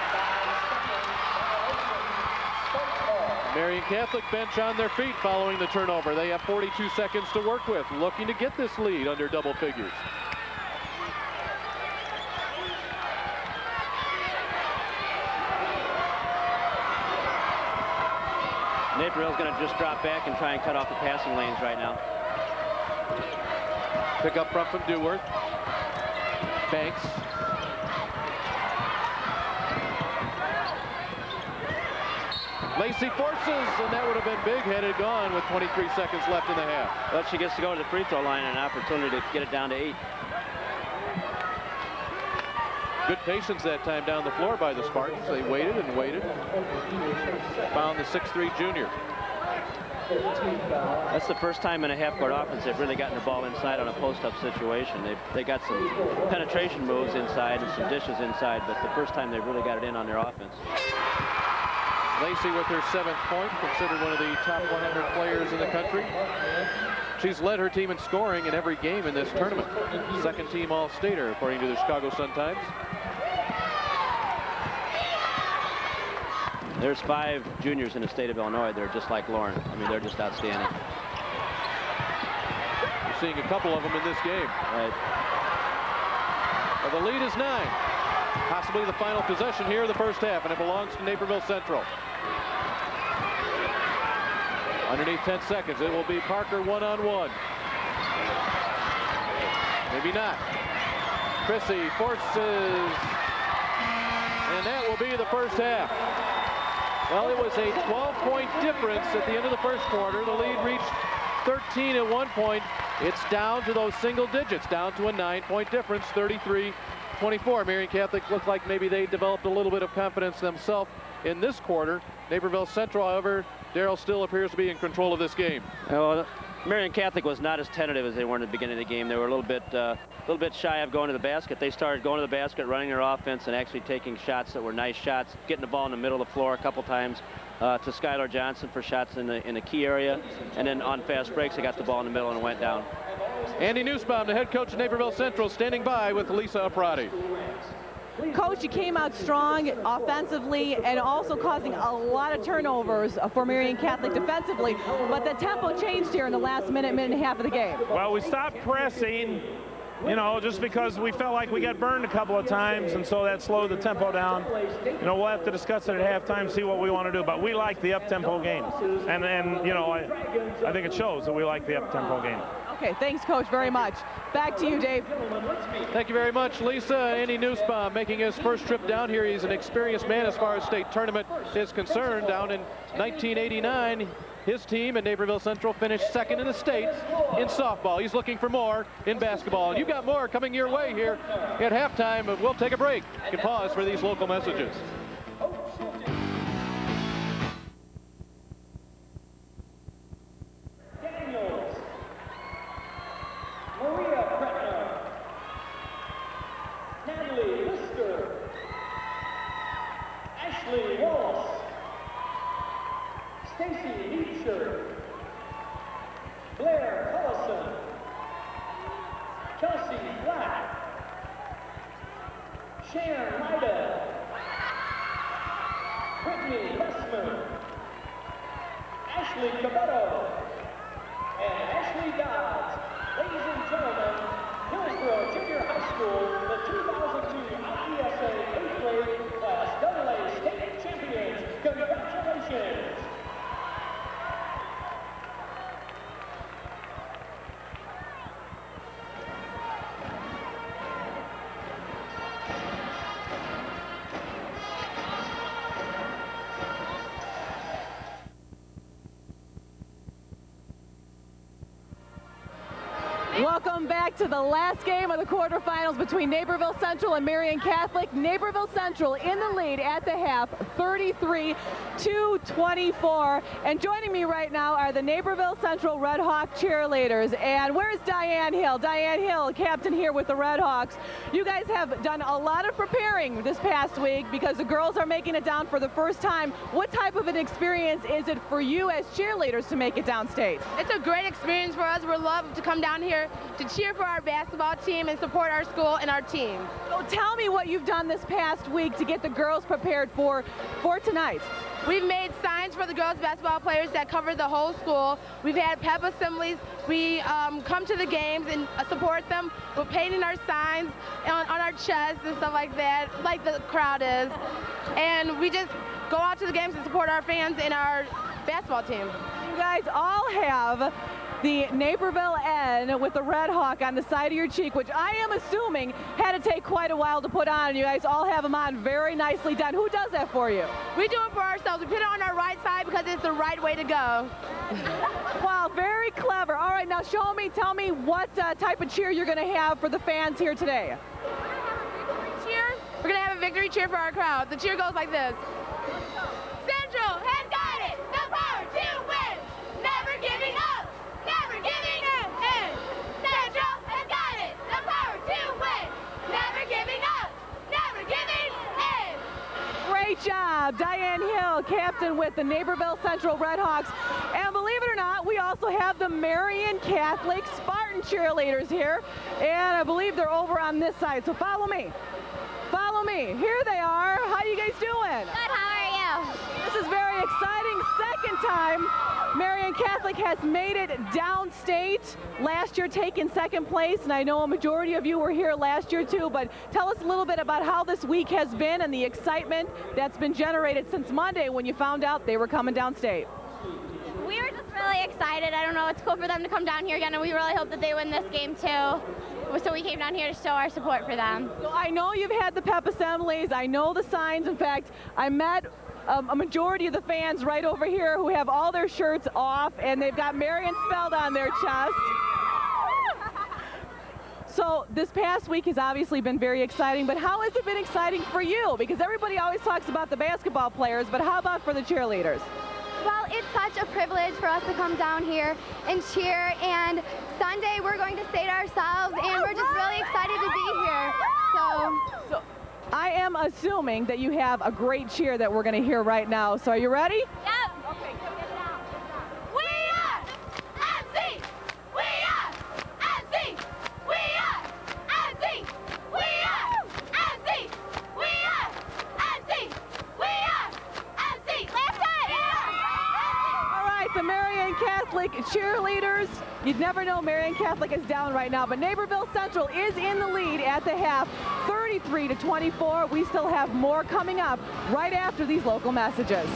Marian Catholic bench on their feet following the turnover. They have 42 seconds to work with, looking to get this lead under double figures. Naperville's going to just drop back and try and cut off the passing lanes right now. Pick up front from Dewar. Banks. Lacey forces, and that would have been big had it gone with 23 seconds left in the half. But she gets to go to the free throw line and an opportunity to get it down to 8. Good patience that time down the floor by the Spartans. They waited and waited. Found the 6'3" junior. That's the first time in a half-court offense they've really gotten the ball inside on a post-up situation. They got some penetration moves inside and some dishes inside, but the first time they've really got it in on their offense. Lacey with her 7th point, considered one of the top 100 players in the country. She's led her team in scoring in every game in this tournament. Second team All-Stater, according to the Chicago Sun-Times. There's 5 juniors in the state of Illinois. They're just like Lauren. I mean, they're just outstanding. You're seeing a couple of them in this game. Right. Well, the lead is 9. Possibly the final possession here of the first half, and it belongs to Naperville Central. Underneath 10 seconds, it will be Parker one-on-one. Maybe not. Chrissy forces, and that will be the first half. Well, it was a 12-point difference at the end of the first quarter. The lead reached 13 at one point. It's down to those single digits, down to a 9-point difference, 33-24. Marian Catholic looked like maybe they developed a little bit of confidence themselves in this quarter. Naperville Central, however, Darrell still appears to be in control of this game. Well, Marian Catholic was not as tentative as they were in the beginning of the game. They were a little bit shy of going to the basket. They started going to the basket, running their offense, and actually taking shots that were nice shots, getting the ball in the middle of the floor a couple times to Skylar Johnson for shots in the key area, and then on fast breaks, they got the ball in the middle and it went down. Andy Nussbaum, the head coach of Naperville Central, standing by with Lisa Aprati. Coach, you came out strong offensively and also causing a lot of turnovers for Marian Catholic defensively, but the tempo changed here in the last minute and a half of the game. Well, we stopped pressing, you know, just because we felt like we got burned a couple of times, and so that slowed the tempo down. You know, we'll have to discuss it at halftime, see what we want to do, but we like the up-tempo game. And you know, I think it shows that we like the up-tempo game. Okay, thanks, Coach, very much. Back to you, Dave. Thank you very much, Lisa. Andy Nussbaum making his first trip down here. He's an experienced man as far as state tournament is concerned. Down in 1989, His team in Naperville Central finished second in the state in softball. He's looking for more in basketball. And you've got more coming your way here at halftime. But we'll take a break. You can pause for these local messages. Welcome back to the last game of the quarterfinals between Naperville Central and Marian Catholic. Naperville Central in the lead at the half, 33-24. And joining me right now are the Naperville Central Red Hawk cheerleaders. And where's Diane Hill? Diane Hill, captain here with the Red Hawks. You guys have done a lot of preparing this past week because the girls are making it down for the first time. What type of an experience is it for you as cheerleaders to make it downstate? It's a great experience for us. We're loved to come down here to cheer for our basketball team and support our school and our team. So tell me what you've done this past week to get the girls prepared for tonight. We've made signs for the girls basketball players that cover the whole school. We've had pep assemblies. We come to the games and support them. We're painting our signs on our chests and stuff like that, like the crowd is. And we just go out to the games and support our fans and our basketball team. You guys all have the Naperville N with the Red Hawk on the side of your cheek, which I am assuming had to take quite a while to put on. You guys all have them on very nicely done. Who does that for you? We do it for ourselves. We put it on our right side because it's the right way to go. Wow, very clever. All right, now tell me what type of cheer you're going to have for the fans here today. We're going to have a victory cheer for our crowd. The cheer goes like this. Central has got it. The power to win. Never giving up. Never giving in. Central has got it. The power to win. Never giving up. Never giving in. Great job. Diane Hill, captain with the Naperville Central Red Hawks. And believe it or not, we also have the Marian Catholic Spartan cheerleaders here. And I believe they're over on this side. So follow me. Follow me. Here they are. How you guys doing? Good. How are you? This is very exciting. Second time Marian Catholic has made it downstate. Last year taking second place, and I know a majority of you were here last year too, but tell us a little bit about how this week has been and the excitement that's been generated since Monday when you found out they were coming downstate. We were just really excited. I don't know, it's cool for them to come down here again, and we really hope that they win this game too. So we came down here to show our support for them. So I know you've had the pep assemblies. I know the signs. In fact, I met a majority of the fans right over here who have all their shirts off, and they've got Marian spelled on their chest. So this past week has obviously been very exciting, but how has it been exciting for you? Because everybody always talks about the basketball players, but how about for the cheerleaders? Well, it's such a privilege for us to come down here and cheer, and Sunday we're going to state ourselves, and we're just really excited to be here. So I am assuming that you have a great cheer that we're going to hear right now. So are you ready? Yep. Okay, come get down. We are MC. We are MC. We are MC. We are MC. We are MC. We are MC. Last time. All right, the Marian Catholic cheerleaders. You'd never know Marian Catholic is down right now, but Naperville Central is in the lead at the half, 33-24. We still have more coming up right after these local messages.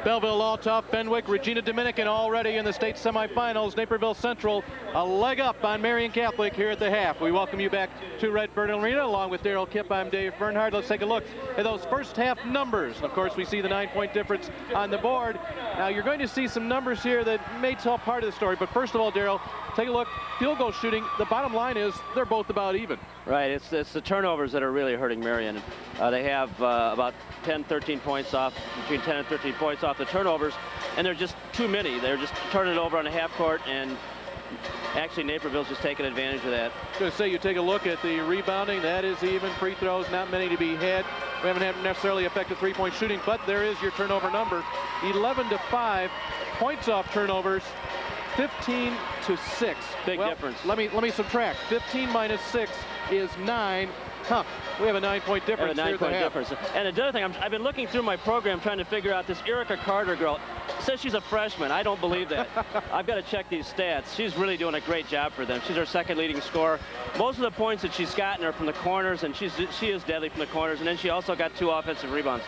Belleville, Altough, Fenwick, Regina Dominican already in the state semifinals. Naperville Central a leg up on Marian Catholic here at the half. We welcome you back to Redbird Arena along with Daryl Kipp. I'm Dave Bernhard. Let's take a look at those first half numbers. Of course, we see the 9-point difference on the board. Now you're going to see some numbers here that may tell part of the story, but first of all, Daryl, take a look. Field goal shooting, the bottom line is they're both about even. Right, it's the turnovers that are really hurting Marian. They have about 10, 13 points off, between 10 and 13 points off the turnovers, and they're just too many. They're just turning it over on the half court, and actually Naperville's just taking advantage of that. I was going to say, you take a look at the rebounding, that is even. Free throws, not many to be had. We haven't had necessarily effective three-point shooting, but there is your turnover number. 11-5, points off turnovers, 15-6. Big difference. Let me subtract. 15 minus 6 is 9. We have a 9-point difference. A 9-point difference. And the other thing, I've been looking through my program trying to figure out this Erica Carter girl. Says she's a freshman. I don't believe that. I've got to check these stats. She's really doing a great job for them. She's our second leading scorer. Most of the points that she's gotten are from the corners, and she is deadly from the corners. And then she also got 2 offensive rebounds.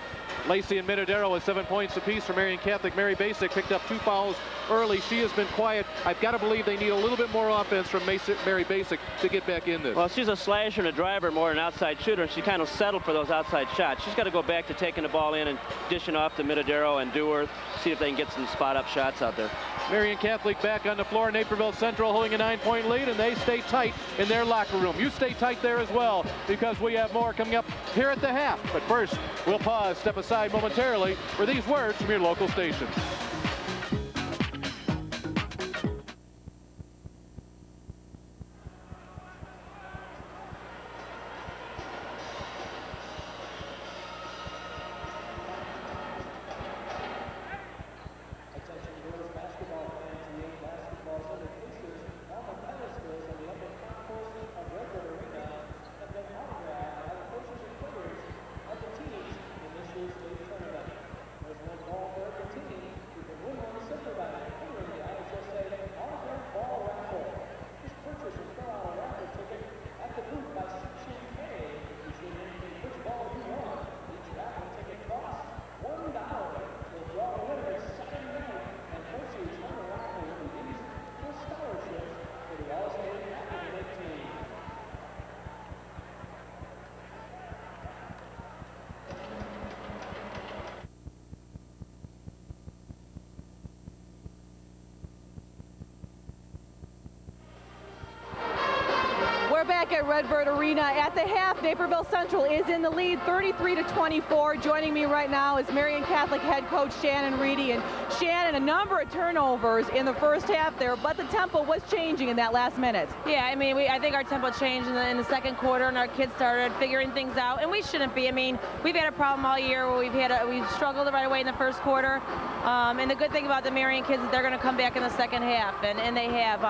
Lacey and Minadero with 7 points apiece for Marian Catholic. Mary Basic picked up 2 fouls early. She has been quiet. I've got to believe they need a little bit more offense from Mary Basic to get back in this. Well, she's a slasher and a driver more than an outside shooter, and she kind of settled for those outside shots. She's got to go back to taking the ball in and dishing off to Minadero and Dewar, see if they can get some spot-up shots out there. Marian Catholic back on the floor. Naperville Central holding a 9-point lead, and they stay tight in their locker room. You stay tight there as well, because we have more coming up here at the half. But first, we'll pause, step aside momentarily for these words from your local station. Back at Redbird Arena at the half, Naperville Central is in the lead 33-24. Joining me right now is Marian Catholic head coach Shannon Reedy. And Shannon, a number of turnovers in the first half there, but the tempo was changing in that last minute. Yeah, I mean, I think our tempo changed in the second quarter, and our kids started figuring things out, and we shouldn't be. I mean, we've had a problem all year where we've struggled right away in the first quarter. And the good thing about the Marian kids is they're going to come back in the second half, and they have.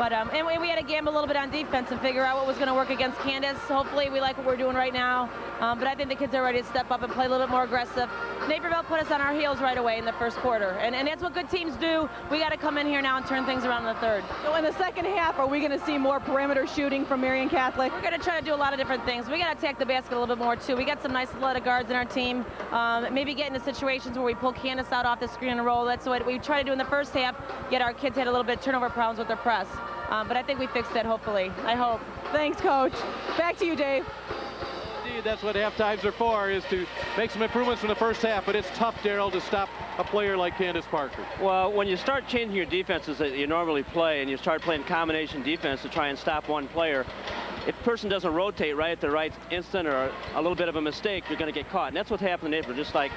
And we had to gamble a little bit on defense and figure out what was going to work against Candace. Hopefully we like what we're doing right now. But I think the kids are ready to step up and play a little bit more aggressive. Naperville put us on our heels right away in the first quarter. And that's what good teams do. We got to come in here now and turn things around in the third. So in the second half, are we going to see more perimeter shooting from Marian Catholic? We're going to try to do a lot of different things. We got to attack the basket a little bit more, too. We got some nice athletic guards in our team. Maybe get into situations where we pull Candace out off the screen and roll. That's what we try to do in the first half, get our kids had a little bit of turnover problems with their press. But I think we fixed that, hopefully. I hope. Thanks, Coach. Back to you, Dave. Indeed, that's what half times are for, is to make some improvements from the first half. But it's tough, Daryl, to stop a player like Candace Parker. Well, when you start changing your defenses that you normally play and you start playing combination defense to try and stop one player, if a person doesn't rotate right at the right instant or a little bit of a mistake, you're going to get caught. And that's what happened in Naperville. Just like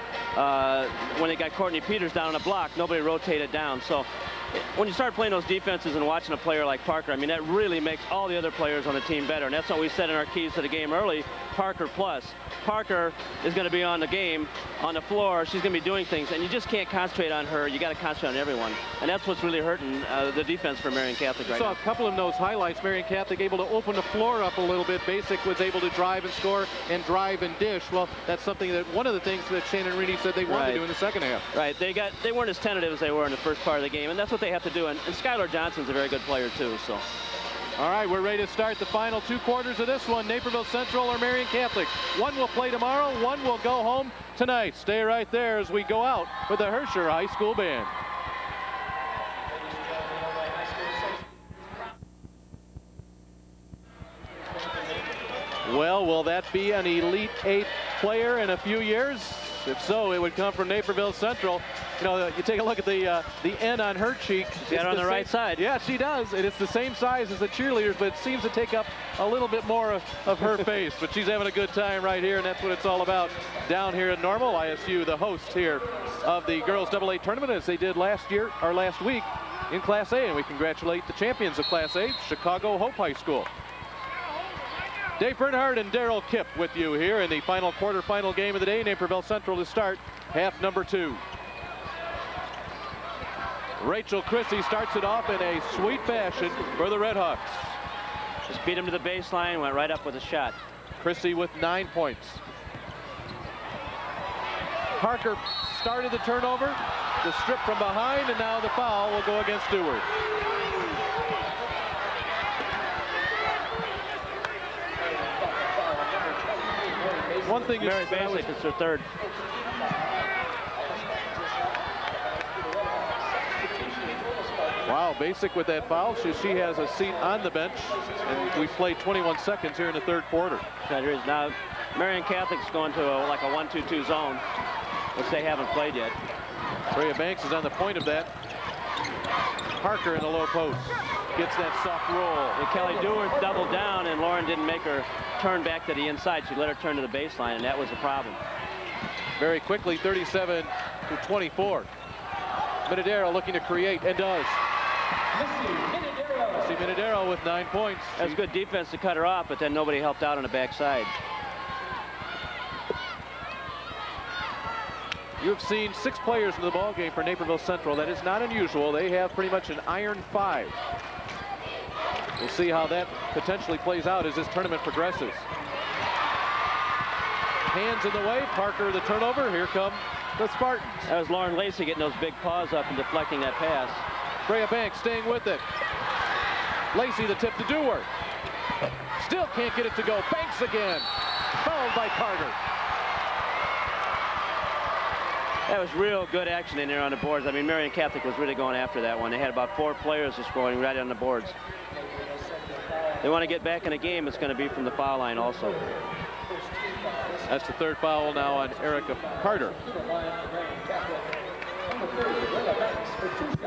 when they got Courtney Peters down on a block, nobody rotated down. So when you start playing those defenses and watching a player like Parker, I mean, that really makes all the other players on the team better. And that's what we said in our keys to the game early, Parker plus. Parker is going to be on the game, on the floor. She's going to be doing things, and you just can't concentrate on her. You got to concentrate on everyone. And that's what's really hurting the defense for Marian Catholic right now. Saw a couple of those highlights. Marian Catholic able to open the floor up a little bit. Basic was able to drive and score and drive and dish. Well, that's something that one of the things that Shannon Reedy said they wanted to do in the second half. Right. They weren't as tentative as they were in the first part of the game, and that's what they have to do. And Skylar Johnson's a very good player too. So All right, we're ready to start the final 2 quarters of this one. Naperville Central or Marian Catholic. One will play tomorrow, one will go home tonight. Stay right there as we go out with the Herscher High School Band. Well, will that be an Elite 8 player in a few years? If so, it would come from Naperville Central. You know, you take a look at the N on her cheek. She's got it on the right side. Yeah, she does. And it's the same size as the cheerleaders, but it seems to take up a little bit more of her face. But she's having a good time right here, and that's what it's all about down here at Normal. ISU, the host here of the Girls AA Tournament, as they did last week in Class A. And we congratulate the champions of Class A, Chicago Hope High School. Dave Bernhardt and Daryl Kipp with you here in the final quarterfinal game of the day. Naperville Central to start half number 2. Rachel Christie starts it off in a sweet fashion for the Red Hawks. Just beat him to the baseline, went right up with a shot. Christie with 9 points. Parker started the turnover, the strip from behind, and now the foul will go against Stewart. One thing is Mary Basic, it's her third. Wow, Basic with that foul. She has a seat on the bench, and we've played 21 seconds here in the 3rd quarter. Now, Marian Catholic's going to like a 1-2-2 zone, which they haven't played yet. Freya Banks is on the point of that. Parker in the low post gets that soft roll. And Kelly Dewar doubled down, and Lauren didn't make her turn back to the inside. She let her turn to the baseline, and that was the problem. Very quickly, 37-24. Minadero looking to create, and does. See Minadero with 9 points. That's good defense to cut her off, but then nobody helped out on the backside. You've seen 6 players in the ball game for Naperville Central. That is not unusual. They have pretty much an iron 5. We'll see how that potentially plays out as this tournament progresses. Hands in the way. Parker the turnover. Here come the Spartans. That was Lauren Lacey getting those big paws up and deflecting that pass. Freya Banks staying with it. Lacey the tip to Dewar. Still can't get it to go. Banks again. Fouled by Carter. That was real good action in there on the boards. I mean, Marian Catholic was really going after that one. They had about 4 players just scoring right on the boards. They want to get back in the game. It's going to be from the foul line also. That's the 3rd foul now on Erica Carter.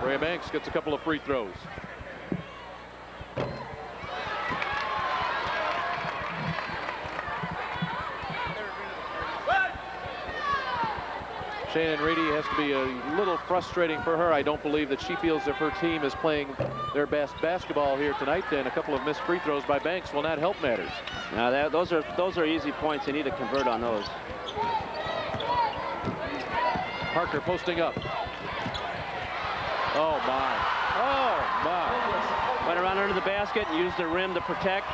Freya Banks gets a couple of free throws. Shannon Reedy has to be a little frustrating for her. I don't believe that she feels if her team is playing their best basketball here tonight, and a couple of missed free throws by Banks will not help matters. Now those are easy points. They need to convert on those. Parker posting up. Oh my. Oh my. Went around under the basket and used the rim to protect.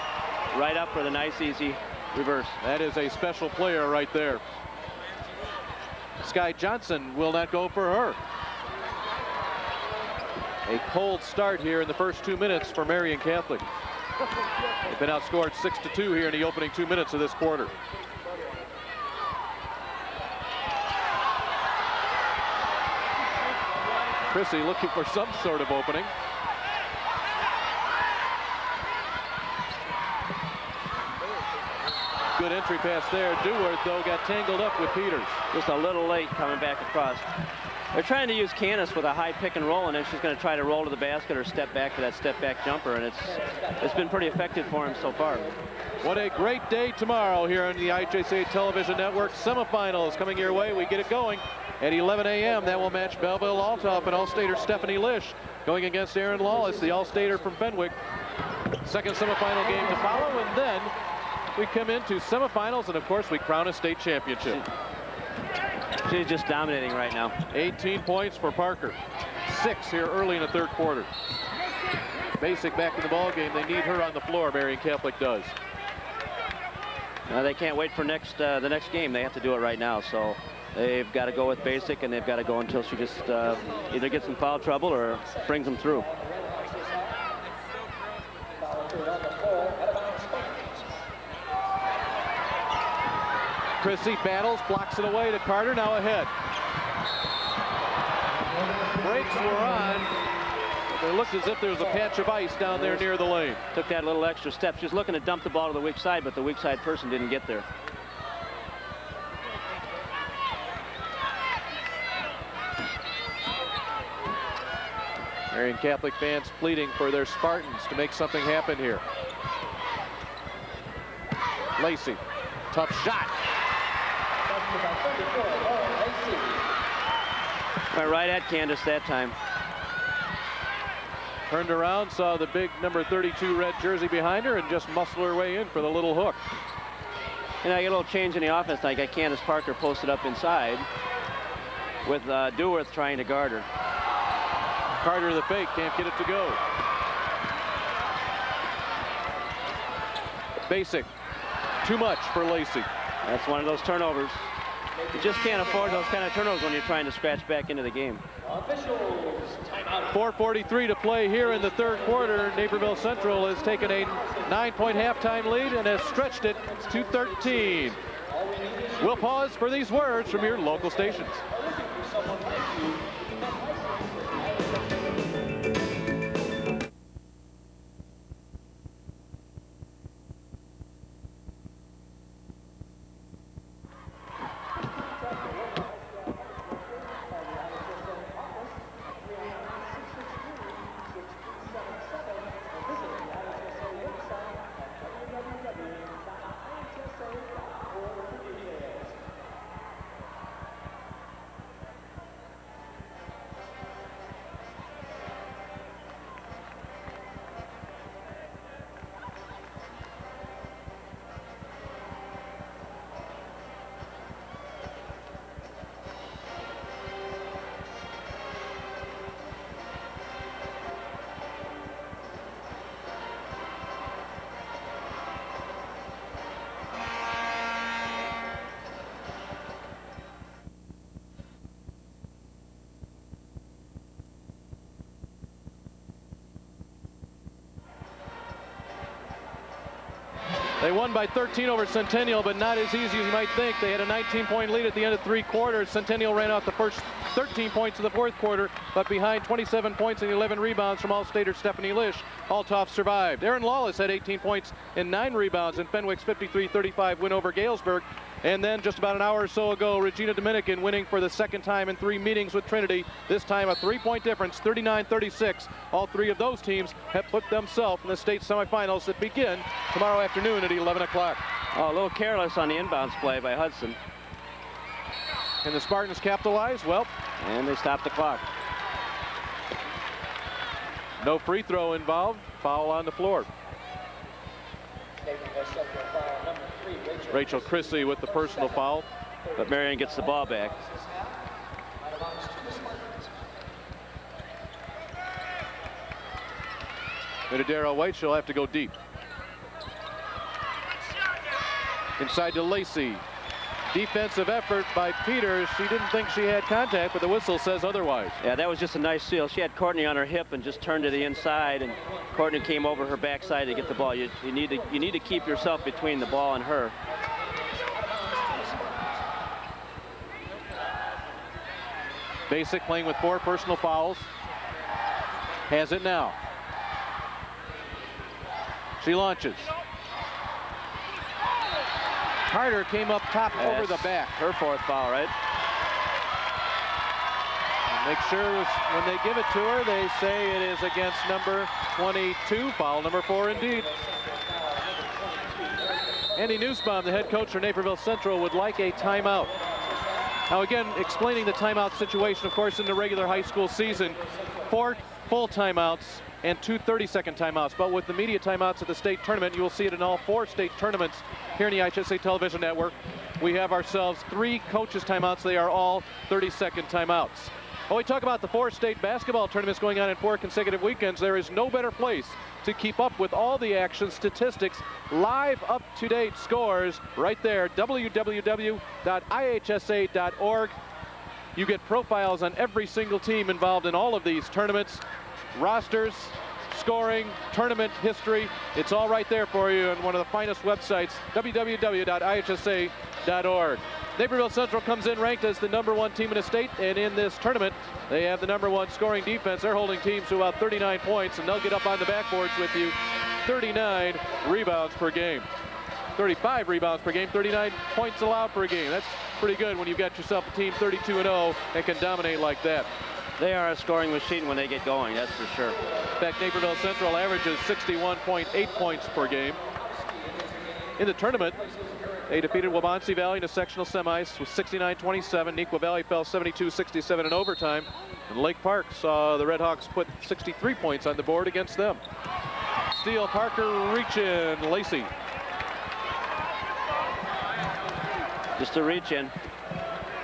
Right up for the nice easy reverse. That is a special player right there. Sky Johnson will not go for her. A cold start here in the first 2 minutes for Marian Catholic. They've been outscored 6-2 here in the opening 2 minutes of this quarter. Chrissy looking for some sort of opening. Good entry pass there. Dewar, though, got tangled up with Peters. Just a little late coming back across. They're trying to use Canis with a high pick and roll, and then she's going to try to roll to the basket or step back to that step back jumper, and it's been pretty effective for him so far. What a great day tomorrow here on the IHSA Television Network. Semifinals coming your way. We get it going at 11 a.m. That will match Belleville Althoff and All-Stater Stephanie Lish going against Aaron Lawless, the All-Stater from Fenwick. Second semifinal game to follow, and then we come into semifinals, and of course we crown a state championship. She's just dominating right now. 18 points for Parker. 6 here early in the 3rd quarter. Basic back in the ball game. They need her on the floor. Marian Catholic does. They can't wait for the next game. They have to do it right now. So they've got to go with Basic, and they've got to go until she just either gets in foul trouble or brings them through. Chrissy battles, blocks it away to Carter, now ahead. Brakes were on. It looked as if there was a patch of ice down there near the lane. Took that little extra step. She was looking to dump the ball to the weak side, but the weak side person didn't get there. Marian Catholic fans pleading for their Spartans to make something happen here. Lacey, tough shot. Went right at Candace that time. Turned around, saw the big number 32 red jersey behind her, and just muscled her way in for the little hook. And I get a little change in the offense. I got Candace Parker posted up inside with Dewar trying to guard her. Carter the fake, can't get it to go. Basic, too much for Lacey. That's one of those turnovers. You just can't afford those kind of turnovers when you're trying to scratch back into the game. 4:43 to play here in the third quarter. Naperville Central has taken a 9-point halftime lead and has stretched it to 13. We'll pause for these words from your local stations. They won by 13 over Centennial, but not as easy as you might think. They had a 19-point lead at the end of 3 quarters. Centennial ran out the first 13 points of the fourth quarter, but behind 27 points and 11 rebounds from All-Stater Stephanie Lish, Althoff survived. Aaron Lawless had 18 points and 9 rebounds in Fenwick's 53-35 win over Galesburg. And then just about an hour or so ago, Regina Dominican winning for the second time in 3 meetings with Trinity. This time a 3-point difference, 39-36. All 3 of those teams have put themselves in the state semifinals that begin tomorrow afternoon at 11 o'clock. Oh, a little careless on the inbounds play by Hudson. And the Spartans capitalize? Well. And they stop the clock. No free throw involved. Foul on the floor. Rachel Chrissy with the personal foul. But Marian gets the ball back. Minadero White, she'll have to go deep. Inside to Lacey. Defensive effort by Peters. She didn't think she had contact, but the whistle says otherwise. Yeah, that was just a nice seal. She had Courtney on her hip and just turned to the inside, and Courtney came over her backside to get the ball. You need to keep yourself between the ball and her. Basic playing with 4 personal fouls. Has it now. She launches. Carter came up top over the back. Her 4th foul, right? And make sure when they give it to her, they say it is against number 22, foul number 4 indeed. Andy Nussbaum, the head coach for Naperville Central, would like a timeout. Now again, explaining the timeout situation, of course, in the regular high school season, 4 full timeouts and 2 30-second timeouts. But with the media timeouts at the state tournament, you will see it in all 4 state tournaments here in the IHSA television network. We have ourselves 3 coaches timeouts. They are all 30-second timeouts. When we talk about the 4 state basketball tournaments going on in 4 consecutive weekends, there is no better place to keep up with all the action, statistics, live up-to-date scores right there, www.ihsa.org. You get profiles on every single team involved in all of these tournaments, rosters, scoring, tournament history. It's all right there for you on one of the finest websites, www.ihsa.org. Naperville Central comes in ranked as the #1 team in the state, and in this tournament, they have the #1 scoring defense. They're holding teams to about 39 points, and they'll get up on the backboards with you. 39 rebounds per game. 35 rebounds per game, 39 points allowed per game. That's pretty good when you've got yourself a team 32-0 and can dominate like that. They are a scoring machine when they get going, that's for sure. In fact, Naperville Central averages 61.8 points per game. In the tournament, they defeated Waubonsee Valley in the sectional semis with 69-27. Neuqua Valley fell 72-67 in overtime. And Lake Park saw the Red Hawks put 63 points on the board against them. Steele, Parker, reach in, Lacey. Just a reach in.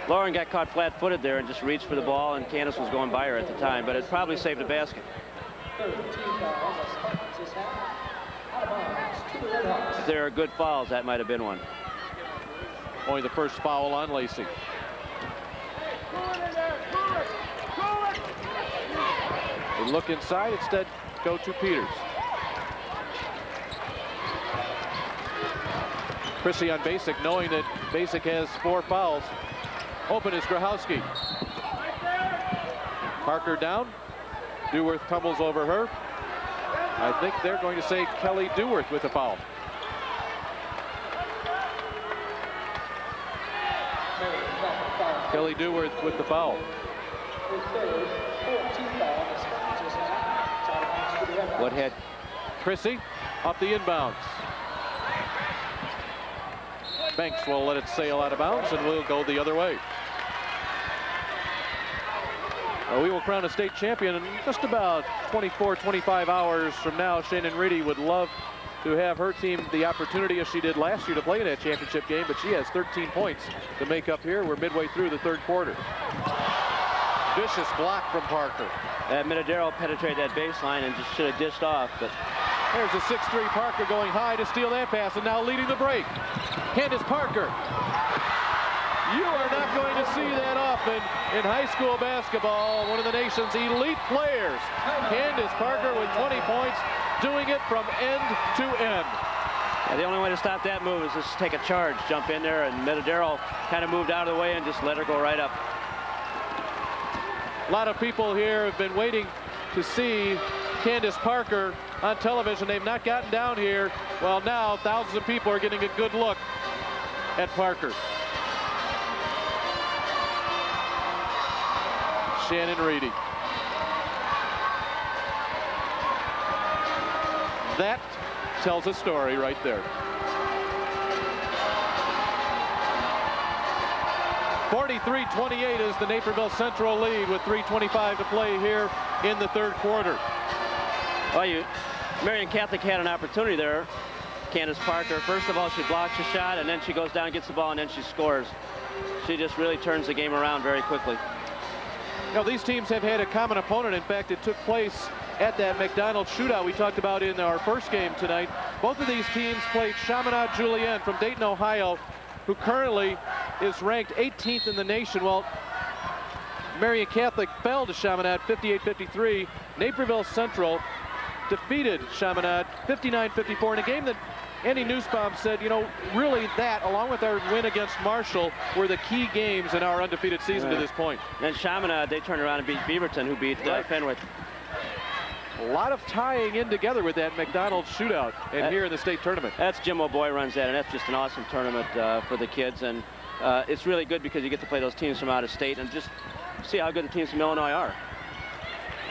Lauren got caught flat-footed there and just reached for the ball, and Candace was going by her at the time, but it probably saved a basket. If there are good fouls, that might have been one. Only the first foul on Lacey. They look inside, instead go to Peters. Chrissy on Basic, knowing that Basic has 4 fouls. Open is Grahowski. Parker down. Dewar tumbles over her. I think they're going to say Kelly Deworth with a foul. Kelly Deworth with the foul. What had Chrissy off the inbounds. Banks will let it sail out of bounds and will go the other way. We will crown a state champion in just about 24, 25 hours from now. Shannon Reedy would love to have her team the opportunity, as she did last year, to play in that championship game, but she has 13 points to make up here. We're midway through the third quarter. Vicious block from Parker. Minadero penetrated that baseline and just should have dished off, but there's a 6'3" Parker going high to steal that pass, and now leading the break. Candace Parker. You are not going to see that often in high school basketball. One of the nation's elite players. Candace Parker with 20 points, doing it from end to end. Yeah, the only way to stop that move is just take a charge, jump in there, and Minadero kind of moved out of the way and just let her go right up. A lot of people here have been waiting to see Candace Parker on television. They've not gotten down here. Well, now thousands of people are getting a good look at Parker. Shannon Reedy. That tells a story right there. 43-28 is the Naperville Central lead with 3:25 to play here in the third quarter. Well, Marian Catholic had an opportunity there. Candace Parker, first of all, she blocks a shot, and then she goes down, gets the ball, and then she scores. She just really turns the game around very quickly. You know, these teams have had a common opponent. In fact, it took place at that McDonald's shootout we talked about in our first game tonight. Both of these teams played Chaminade Julienne from Dayton, Ohio, who currently is ranked 18th in the nation. Well, Marian Catholic fell to Chaminade 58-53. Naperville Central defeated Chaminade 59-54 in a game that Andy Nussbaum said, you know, really that, along with our win against Marshall, were the key games in our undefeated season to this point. And Chaminade, they turned around and beat Beaverton, who beat Fenwick. A lot of tying in together with that McDonald's shootout and here in the state tournament. That's Jim O'Boy runs that, and that's just an awesome tournament for the kids. And it's really good because you get to play those teams from out of state and just see how good the teams from Illinois are.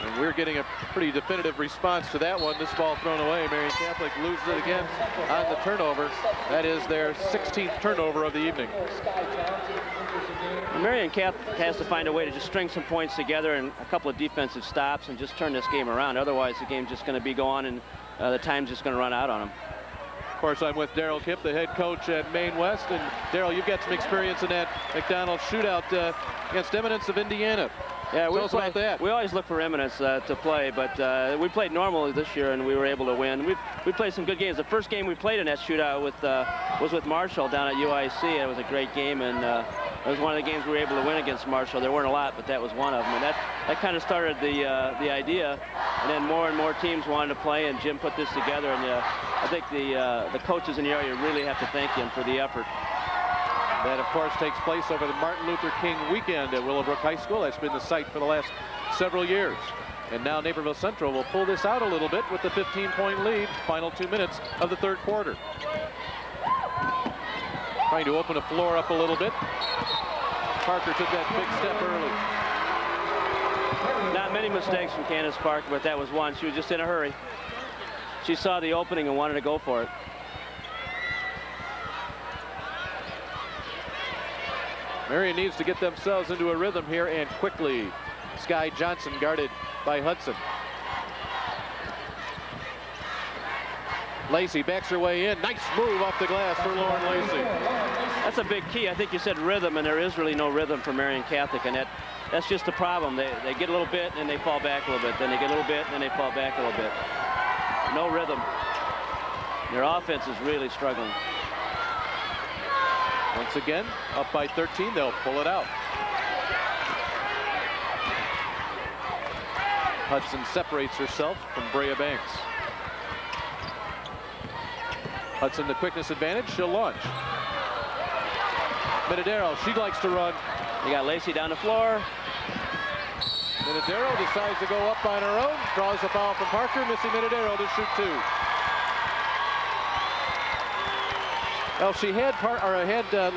And we're getting a pretty definitive response to that one. This ball thrown away. Marian Catholic loses it again on the turnover. That is their 16th turnover of the evening. Marian Catholic has to find a way to just string some points together and a couple of defensive stops and just turn this game around. Otherwise, the game's just going to be going and the time's just going to run out on them. Of course, I'm with Darrell Kipp, the head coach at Maine West. And Darrell, you've got some experience in that McDonald's shootout against Eminence of Indiana. Yeah, tell us about that. We always look for Eminence to play, but we played normally this year and we were able to win. We played some good games. The first game we played in that shootout was with Marshall down at UIC. It was a great game, and It was one of the games we were able to win against Marshall. There weren't a lot, but that was one of them. And that kind of started the idea. And then more and more teams wanted to play, and Jim put this together. And I think the coaches in the area really have to thank him for the effort. That, of course, takes place over the Martin Luther King weekend at Willowbrook High School. That's been the site for the last several years. And now Naperville Central will pull this out a little bit with the 15-point lead, final 2 minutes of the third quarter. Trying to open the floor up a little bit. Parker took that big step early. Not many mistakes from Candace Parker, but that was one. She was just in a hurry. She saw the opening and wanted to go for it. Marian needs to get themselves into a rhythm here, and quickly. Sky Johnson guarded by Hudson. Lacey backs her way in. Nice move off the glass for Lauren Lacey. That's a big key. I think you said rhythm, and there is really no rhythm for Marian Catholic, and that's just the problem. They get a little bit, and then they fall back a little bit. Then they get a little bit, and then they fall back a little bit. No rhythm. Their offense is really struggling. Once again, up by 13, they'll pull it out. Hudson separates herself from Brea Banks. Hudson, the quickness advantage, she'll launch. Minadero, she likes to run. You got Lacey down the floor. Minadero decides to go up on her own, draws a foul from Parker. Missy Minadero to shoot 2. Well, she had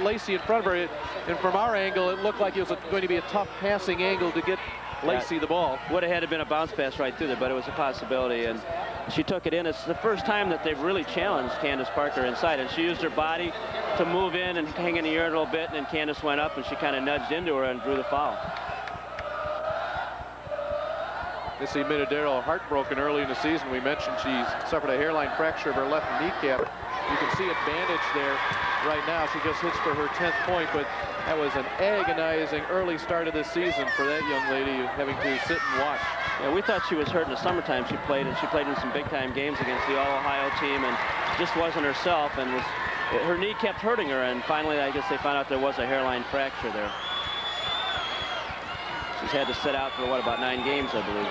Lacey in front of her, and from our angle, it looked like it was going to be a tough passing angle to get Lacey the ball. Would have had to been a bounce pass right through there, but it was a possibility, and she took it in. It's the first time that they've really challenged Candace Parker inside, and she used her body to move in and hang in the air a little bit, and then Candace went up, and she kind of nudged into her and drew the foul. Missy Minadero heartbroken early in the season. We mentioned she suffered a hairline fracture of her left kneecap. You can see it bandaged there right now. She just hits for her 10th point, but that was an agonizing early start of this season for that young lady, having to sit and watch. Yeah, we thought she was hurt in the summertime. She played in some big-time games against the All-Ohio team, and just wasn't herself, and her knee kept hurting her, and finally I guess they found out there was a hairline fracture there. She's had to sit out for, what, about 9 games, I believe.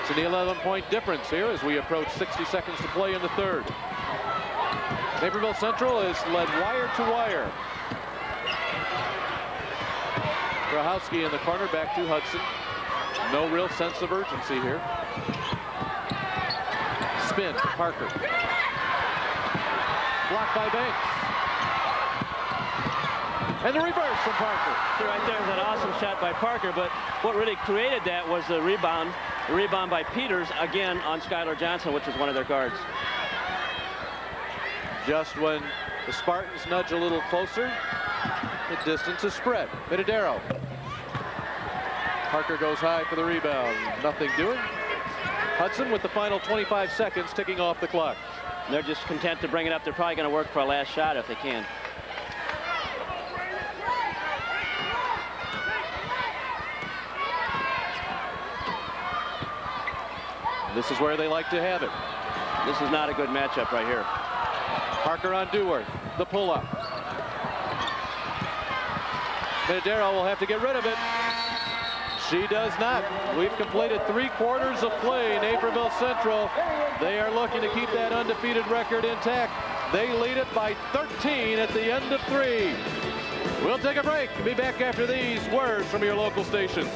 It's an 11-point difference here as we approach 60 seconds to play in the third. Naperville Central is led wire to wire. Grahowski in the corner, back to Hudson. No real sense of urgency here. Spin, Parker. Blocked by Banks. And the reverse from Parker. Right there was an awesome shot by Parker, but what really created that was the rebound by Peters, again on Skylar Johnson, which is one of their guards. Just when the Spartans nudge a little closer, the distance is spread. Minadero. Parker goes high for the rebound. Nothing doing. Hudson with the final 25 seconds ticking off the clock. They're just content to bring it up. They're probably going to work for a last shot if they can. This is where they like to have it. This is not a good matchup right here. Parker on Dewar, the pull-up. Minadero will have to get rid of it. She does not. We've completed 3 quarters of play. Naperville Central, they are looking to keep that undefeated record intact. They lead it by 13 at the end of 3. We'll take a break and be back after these words from your local station.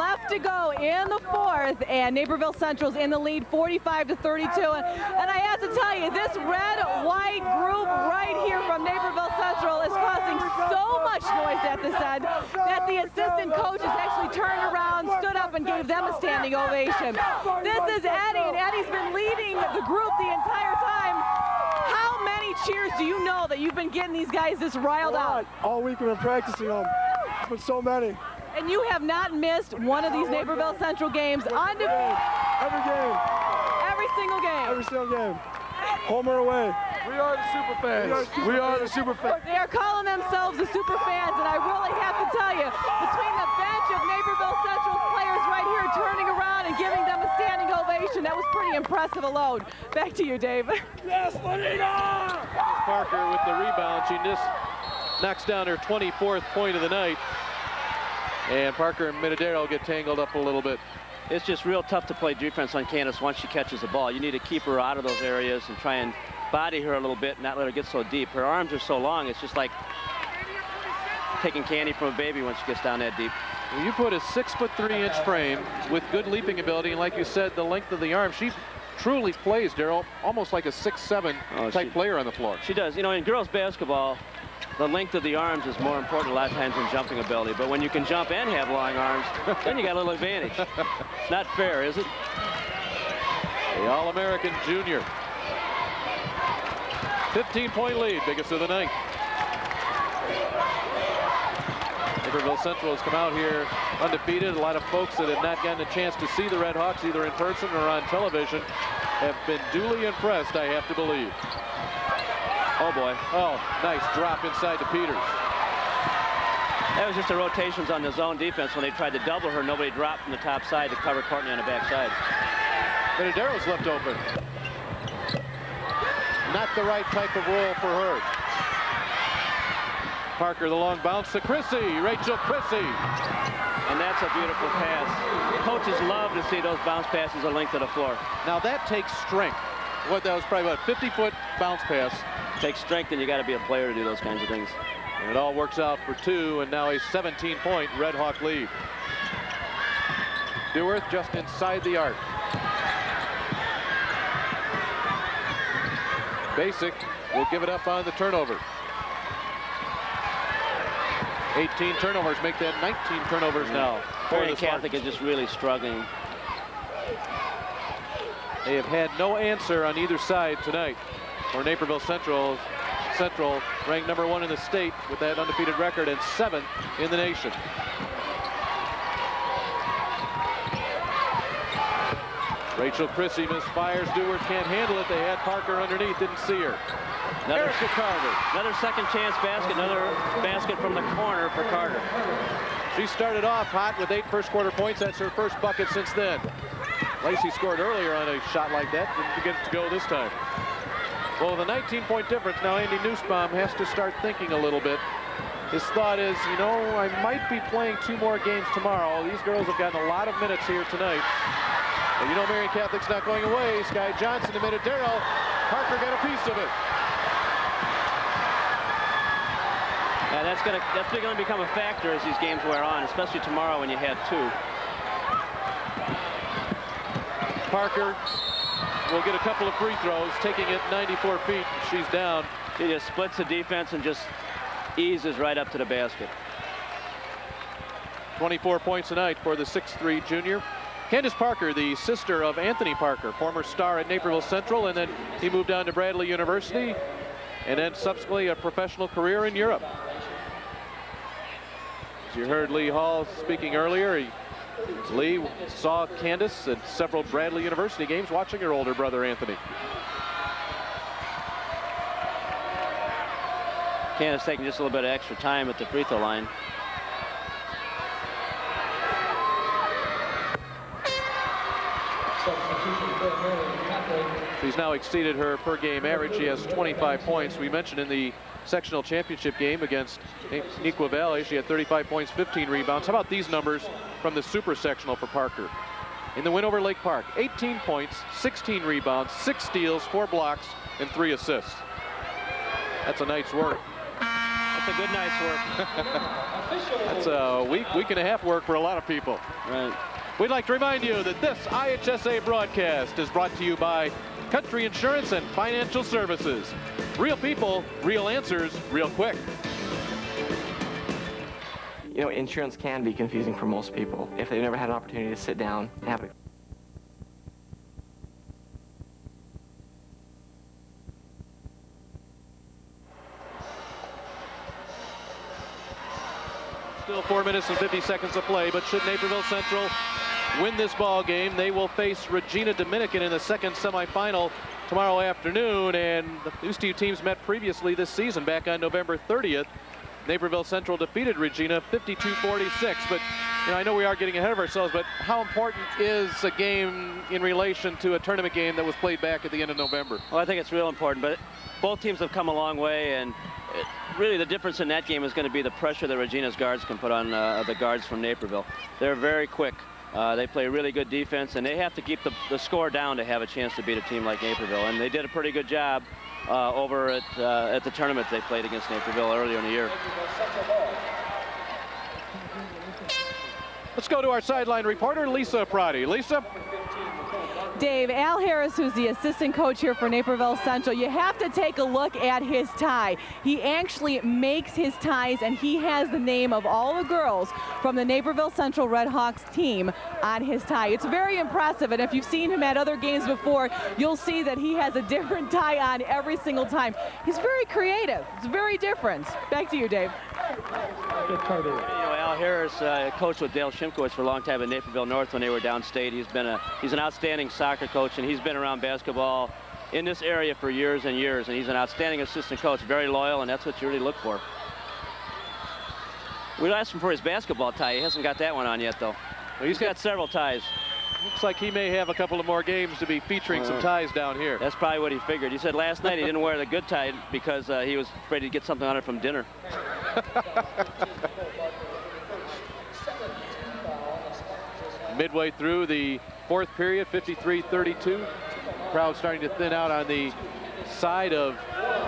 left to go in the fourth, and Naperville Central's in the lead 45-32. And I have to tell you, this red-white group right here from Naperville Central is causing so much noise at this end that the assistant coaches actually turned around, stood up, and gave them a standing ovation. This is Eddie, and Eddie's been leading the group the entire time. How many cheers do you know that you've been getting these guys this riled up? All week we've been practicing them. It's been so many. And you have not missed one of these Naperville Central games. Every game. Every single game. Every single game. Home or away. We are the super fans. We are the super fans. They are calling themselves the super fans, and I really have to tell you, between the bench of Naperville Central's players right here turning around and giving them a standing ovation, that was pretty impressive alone. Back to you, Dave. Yes, Lenina! Parker with the rebound. She just knocks down her 24th point of the night. And Parker and Minadero get tangled up a little bit. It's just real tough to play defense on Candace once she catches the ball. You need to keep her out of those areas and try and body her a little bit and not let her get so deep. Her arms are so long, it's just like taking candy from a baby when she gets down that deep. Well, you put a 6'3" frame with good leaping ability, and like you said, the length of the arm. She truly plays, Darryl, almost like a 6'7" type player on the floor. She does. You know, in girls basketball, the length of the arms is more important a lot of times than jumping ability. But when you can jump and have long arms, then you got a little advantage. It's not fair, is it? The All-American junior. 15-point lead, biggest of the night. Naperville Central has come out here undefeated. A lot of folks that have not gotten a chance to see the Red Hawks either in person or on television have been duly impressed, I have to believe. Oh boy. Oh, nice drop inside to Peters. That was just the rotations on the zone defense. When they tried to double her, nobody dropped from the top side to cover Courtney on the back side. Minadero's left open. Not the right type of role for her. Parker, the long bounce to Chrissy, Rachel Chrissy. And that's a beautiful pass. Coaches love to see those bounce passes the length of the floor. Now that takes strength. What, that was probably about a 50-foot bounce pass. Takes strength, and you got to be a player to do those kinds of things. And it all works out for two, and now a 17-point Red Hawk lead. Dewar just inside the arc. Basic will give it up on the turnover. 18 turnovers make that 19 turnovers now. Marian Catholic is just really struggling. They have had no answer on either side tonight. For Naperville Central ranked #1 in the state with that undefeated record and 7th in the nation. Rachel Chrissy misfires. Dewar can't handle it. They had Parker underneath, didn't see her. Erica Carter. Another second chance basket, another basket from the corner for Carter. She started off hot with 8 first quarter points. That's her first bucket since then. Lacey scored earlier on a shot like that. Didn't get it to go this time. Well, with a 19-point difference, now Andy Nussbaum has to start thinking a little bit. His thought is, you know, I might be playing 2 more games tomorrow. These girls have gotten a lot of minutes here tonight. And you know Marian Catholic's not going away. Sky Johnson to Minadero. Parker got a piece of it. Yeah, that's going to become a factor as these games wear on, especially tomorrow when you have 2. Parker will get a couple of free throws, taking it 94 feet. She's down. She just splits the defense and just eases right up to the basket. 24 points tonight for the 6'3" junior. Candace Parker, the sister of Anthony Parker, former star at Naperville Central, and then he moved on to Bradley University, and then subsequently a professional career in Europe. As you heard Lee Hall speaking earlier, Lee saw Candace at several Bradley University games watching her older brother Anthony. Candace taking just a little bit of extra time at the free throw line. She's now exceeded her per game average. She has 25 points. We mentioned in the sectional championship game against Neuqua Valley, she had 35 points, 15 rebounds. How about these numbers from the super sectional for Parker? In the win over Lake Park, 18 points, 16 rebounds, 6 steals, 4 blocks, and 3 assists. That's a night's work. That's a good night's work. That's a week and a half work for a lot of people. Right. We'd like to remind you that this IHSA broadcast is brought to you by Country Insurance and Financial Services. Real people, real answers, real quick. You know, insurance can be confusing for most people if they've never had an opportunity to sit down and have a Still 4 minutes and 50 seconds to play, but should Naperville Central win this ball game, they will face Regina Dominican in the second semifinal tomorrow afternoon. And these two teams met previously this season back on November 30th. Naperville Central defeated Regina 52-46. But you know, I know we are getting ahead of ourselves, but how important is a game in relation to a tournament game that was played back at the end of November? Well, I think it's real important, but both teams have come a long way, and really the difference in that game is going to be the pressure that Regina's guards can put on the guards from Naperville. They're very quick. They play really good defense, and they have to keep the score down to have a chance to beat a team like Naperville. And they did a pretty good job over at the tournament they played against Naperville earlier in the year. Let's go to our sideline reporter, Lisa Prati. Lisa? Dave, Al Harris, who's the assistant coach here for Naperville Central, you have to take a look at his tie. He actually makes his ties, and he has the name of all the girls from the Naperville Central Red Hawks team on his tie. It's very impressive, and if you've seen him at other games before, you'll see that he has a different tie on every single time. He's very creative. It's very different. Back to you, Dave. You know, Al Harris coached with Dale Shimkowitz for a long time at Naperville North when they were downstate. He's an outstanding soccer coach, and he's been around basketball in this area for years and years, and he's an outstanding assistant coach, very loyal, and that's what you really look for. We asked him for his basketball tie. He hasn't got that one on yet, though. Well, he's got several ties. Looks like he may have a couple of more games to be featuring some ties down here. That's probably what he figured. He said last night he didn't wear the good tie because he was afraid to get something on it from dinner. Midway through the fourth period, 53-32. Crowd starting to thin out on the side of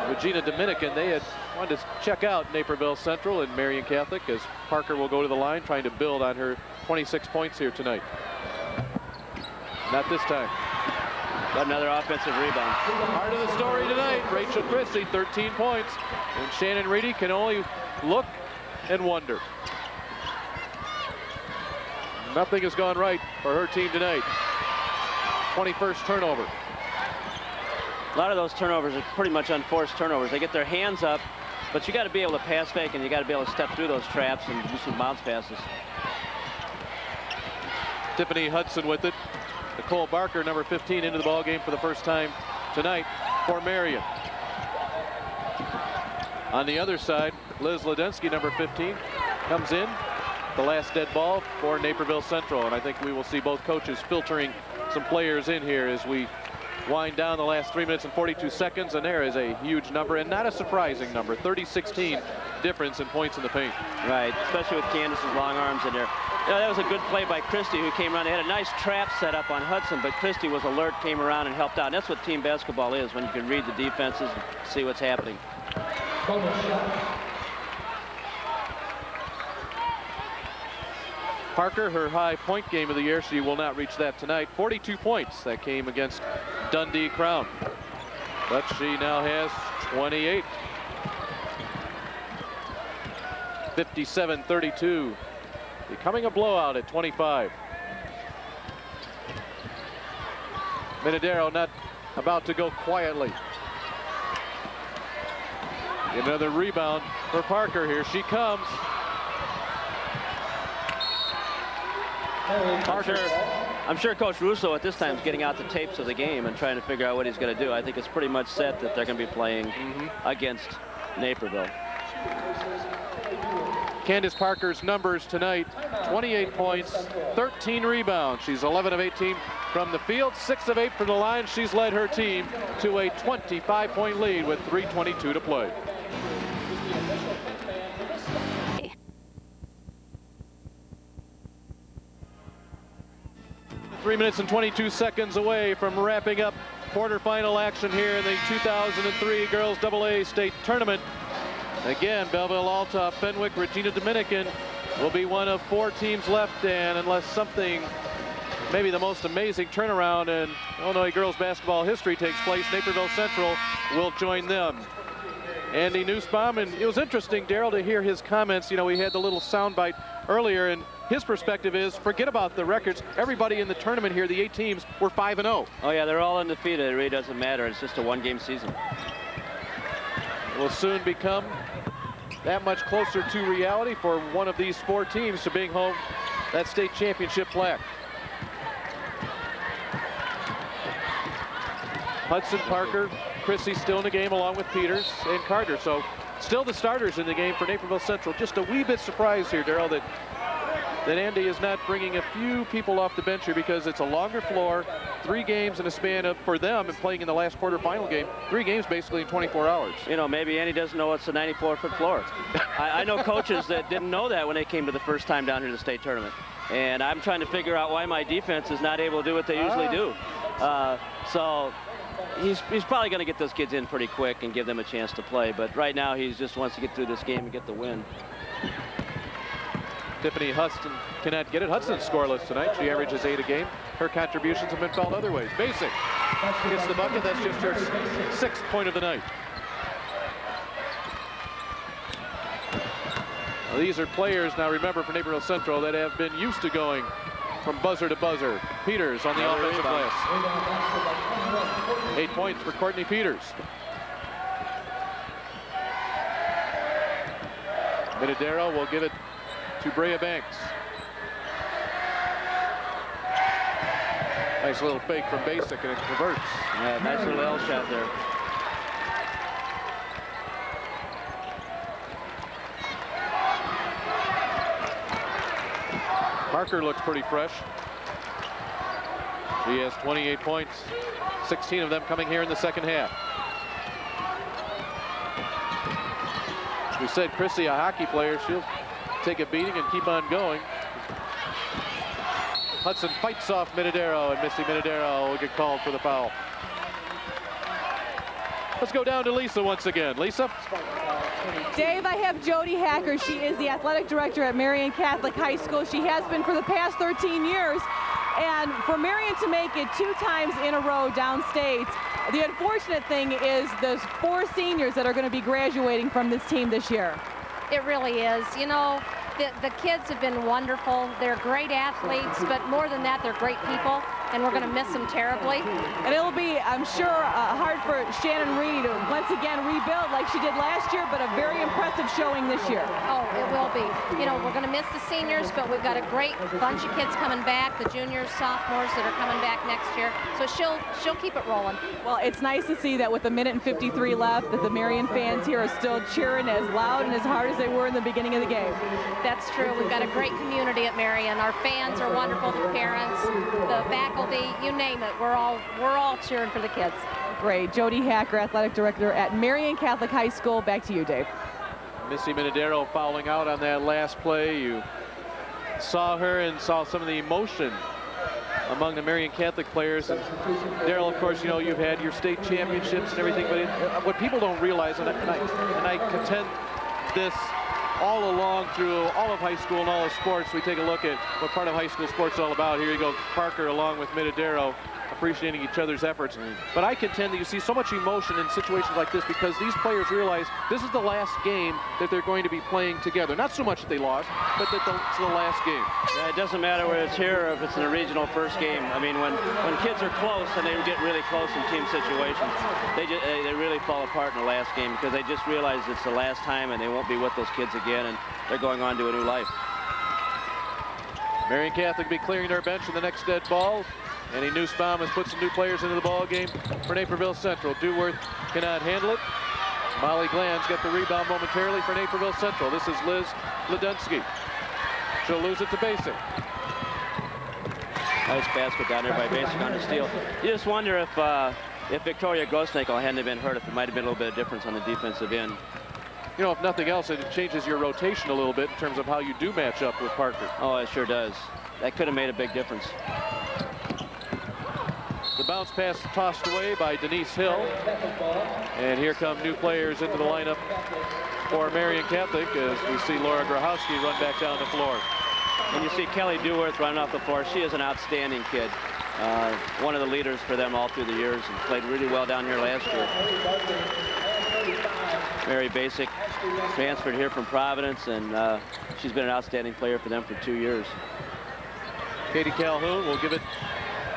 Regina Dominican. They had wanted to check out Naperville Central and Marian Catholic as Parker will go to the line trying to build on her 26 points here tonight. Not this time. Got another offensive rebound. Part of the story tonight, Rachel Christie, 13 points. And Shannon Reedy can only look and wonder. Nothing has gone right for her team tonight. 21st turnover. A lot of those turnovers are pretty much unforced turnovers. They get their hands up, but you got to be able to pass fake, and you got to be able to step through those traps and do some bounce passes. Tiffany Hudson with it. Nicole Barker, number 15, into the ball game for the first time tonight for Marian. On the other side, Liz Ledensky, number 15, comes in. The last dead ball for Naperville Central, and I think we will see both coaches filtering some players in here as we wind down the last 3 minutes and 42 seconds, and there is a huge number, and not a surprising number, 30-16 difference in points in the paint. Right, especially with Candace's long arms in there. You know, that was a good play by Christie, who came around. They had a nice trap set up on Hudson, but Christie was alert, came around and helped out. And that's what team basketball is, when you can read the defenses and see what's happening. Parker, her high point game of the year, she will not reach that tonight. 42 points that came against Dundee Crown. But she now has 28. 57-32. Becoming a blowout at 25. Minadero not about to go quietly. Another rebound for Parker. Here she comes. I'm sure Coach Russo at this time is getting out the tapes of the game and trying to figure out what he's going to do. I think it's pretty much set that they're going to be playing against Naperville. Candace Parker's numbers tonight: 28 points, 13 rebounds. She's 11 of 18 from the field, 6 of 8 from the line. She's led her team to a 25-point lead with 3:22 to play. Three minutes and 22 seconds away from wrapping up quarterfinal action here in the 2003 Girls AA State Tournament. Again, Belleville, Alta, Fenwick, Regina Dominican will be one of 4 teams left, and unless something, maybe the most amazing turnaround in Illinois girls basketball history takes place, Naperville Central will join them. Andy Nussbaum, and it was interesting, Daryl, to hear his comments. You know, we had the little soundbite earlier, and his perspective is, forget about the records. Everybody in the tournament here, the 8 teams, were 5-0. Oh yeah, they're all undefeated. It really doesn't matter. It's just a one-game season. Will soon become that much closer to reality for one of these 4 teams to being home that state championship plaque. Hudson, Parker, Chrissy still in the game along with Peters and Carter. So still the starters in the game for Naperville Central. Just a wee bit surprised here, Daryl, that Andy is not bringing a few people off the bench here, because it's a longer floor, 3 games in a span of, for them, and playing in the last quarterfinal game, 3 games basically in 24 hours. You know, maybe Andy doesn't know it's a 94-foot floor. I know coaches that didn't know that when they came to the first time down here to the state tournament. And I'm trying to figure out why my defense is not able to do what they usually do. So he's probably going to get those kids in pretty quick and give them a chance to play. But right now, he just wants to get through this game and get the win. Tiffany Hudson cannot get it. Hudson's scoreless tonight. She averages 8 a game. Her contributions have been felt other ways. Basic gets the bucket. That's just her 6th point of the night. Well, these are players, now remember, for Naperville Central that have been used to going from buzzer to buzzer. Peters on the offensive glass. 8 points for Courtney Peters. Minadero will give it to Brea Banks. Nice little fake from Basic, and it converts. Yeah, nice little L shot there. Parker looks pretty fresh. She has 28 points, 16 of them coming here in the second half. We said Chrissy, a hockey player, she'll take a beating and keep on going. Hudson fights off Minadero, and Missy Minadero will get called for the foul. Let's go down to Lisa once again. Lisa? Dave, I have Jody Hacker. She is the athletic director at Marian Catholic High School. She has been for the past 13 years. And for Marian to make it 2 times in a row downstate, the unfortunate thing is there's 4 seniors that are going to be graduating from this team this year. It really is. You know, the kids have been wonderful. They're great athletes, but more than that, they're great people, and we're going to miss them terribly. And it'll be, I'm sure, hard for Shannon Reedy to once again rebuild like she did last year, but a very impressive showing this year. Oh, it will be. You know, we're going to miss the seniors, but we've got a great bunch of kids coming back, the juniors, sophomores that are coming back next year. So she'll keep it rolling. Well, it's nice to see that with 1:53 left, that the Marian fans here are still cheering as loud and as hard as they were in the beginning of the game. That's true. We've got a great community at Marian. Our fans are wonderful, the parents, the faculty, you name it. We're all cheering for the kids. Great. Jody Hacker, athletic director at Marian Catholic High School. Back to you, Dave. Missy Minadero fouling out on that last play. You saw her and saw some of the emotion among the Marian Catholic players. And Daryl, of course, you know, you've had your state championships and everything, but what people don't realize, and I contend this all along through all of high school and all of sports, we take a look at what part of high school sports is all about. Here you go, Parker along with Minadero, appreciating each other's efforts. But I contend that you see so much emotion in situations like this because these players realize this is the last game that they're going to be playing together. Not so much that they lost, but that it's the last game. Yeah, it doesn't matter whether it's here or if it's in a regional first game. I mean, when kids are close and they get really close in team situations, they really fall apart in the last game because they just realize it's the last time and they won't be with those kids again, and they're going on to a new life. Marian Catholic will be clearing their bench in the next dead ball. Andy Nussbaum has put some new players into the ball game for Naperville Central. Dewworth cannot handle it. Molly Gland's got the rebound momentarily for Naperville Central. This is Liz Ledunsky. She'll lose it to Basic. Nice basket down there by Basic on the steal. You just wonder if Victoria Grosnakel hadn't been hurt, if it might have been a little bit of difference on the defensive end. You know, if nothing else, it changes your rotation a little bit in terms of how you do match up with Parker. Oh, it sure does. That could have made a big difference. The bounce pass tossed away by Denise Hill. And here come new players into the lineup for Marian Catholic as we see Laura Grahowski run back down the floor. And you see Kelly Duworth running off the floor. She is an outstanding kid. One of the leaders for them all through the years and played really well down here last year. Mary Basic transferred here from Providence, and she's been an outstanding player for them for 2 years. Katie Calhoun will give it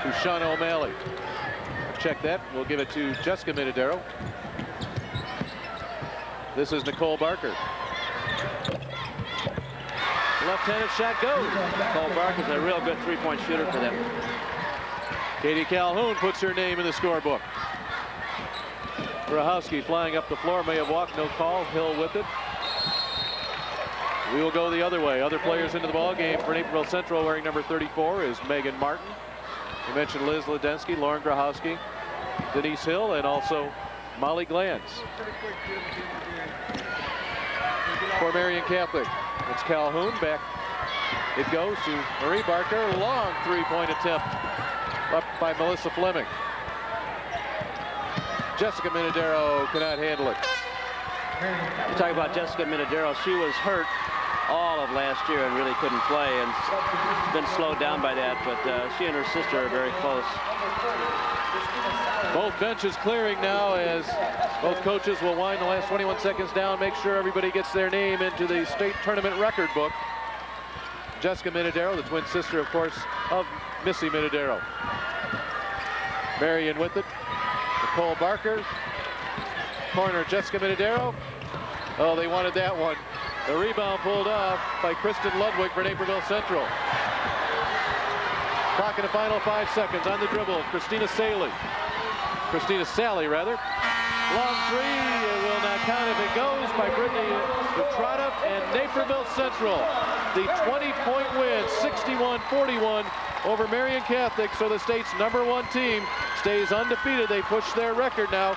to Shauna O'Malley. Check that. We'll give it to Jessica Minadero. This is Nicole Barker. Left-handed shot goes. Nicole Barker's a real good three-point shooter for them. Katie Calhoun puts her name in the scorebook. Grahowski flying up the floor, may have walked, no call. Hill with it. We will go the other way. Other players into the ball game for Naperville Central wearing number 34 is Megan Martin. We mentioned Liz Ledensky, Lauren Grahowski, Denise Hill, and also Molly Glantz. For Marian Catholic, it's Calhoun back. It goes to Marie Barker. Long three-point attempt up by Melissa Fleming. Jessica Minadero cannot handle it. You talk about Jessica Minadero. She was hurt all of last year and really couldn't play and been slowed down by that, but she and her sister are very close. Both benches clearing now as both coaches will wind the last 21 seconds down, make sure everybody gets their name into the state tournament record book. Jessica Minadero, the twin sister, of course, of Missy Minadero. Marian with it. Nicole Barker. Corner, Jessica Minadero. Oh, they wanted that one. The rebound pulled off by Kristen Ludwig for Naperville Central. Clock in the final 5 seconds on the dribble. Christina Sally. Long three, it will not count if it goes by Brittany Petrata and Naperville Central. The 20-point win, 61-41 over Marian Catholic, so the state's #1 team stays undefeated. They push their record now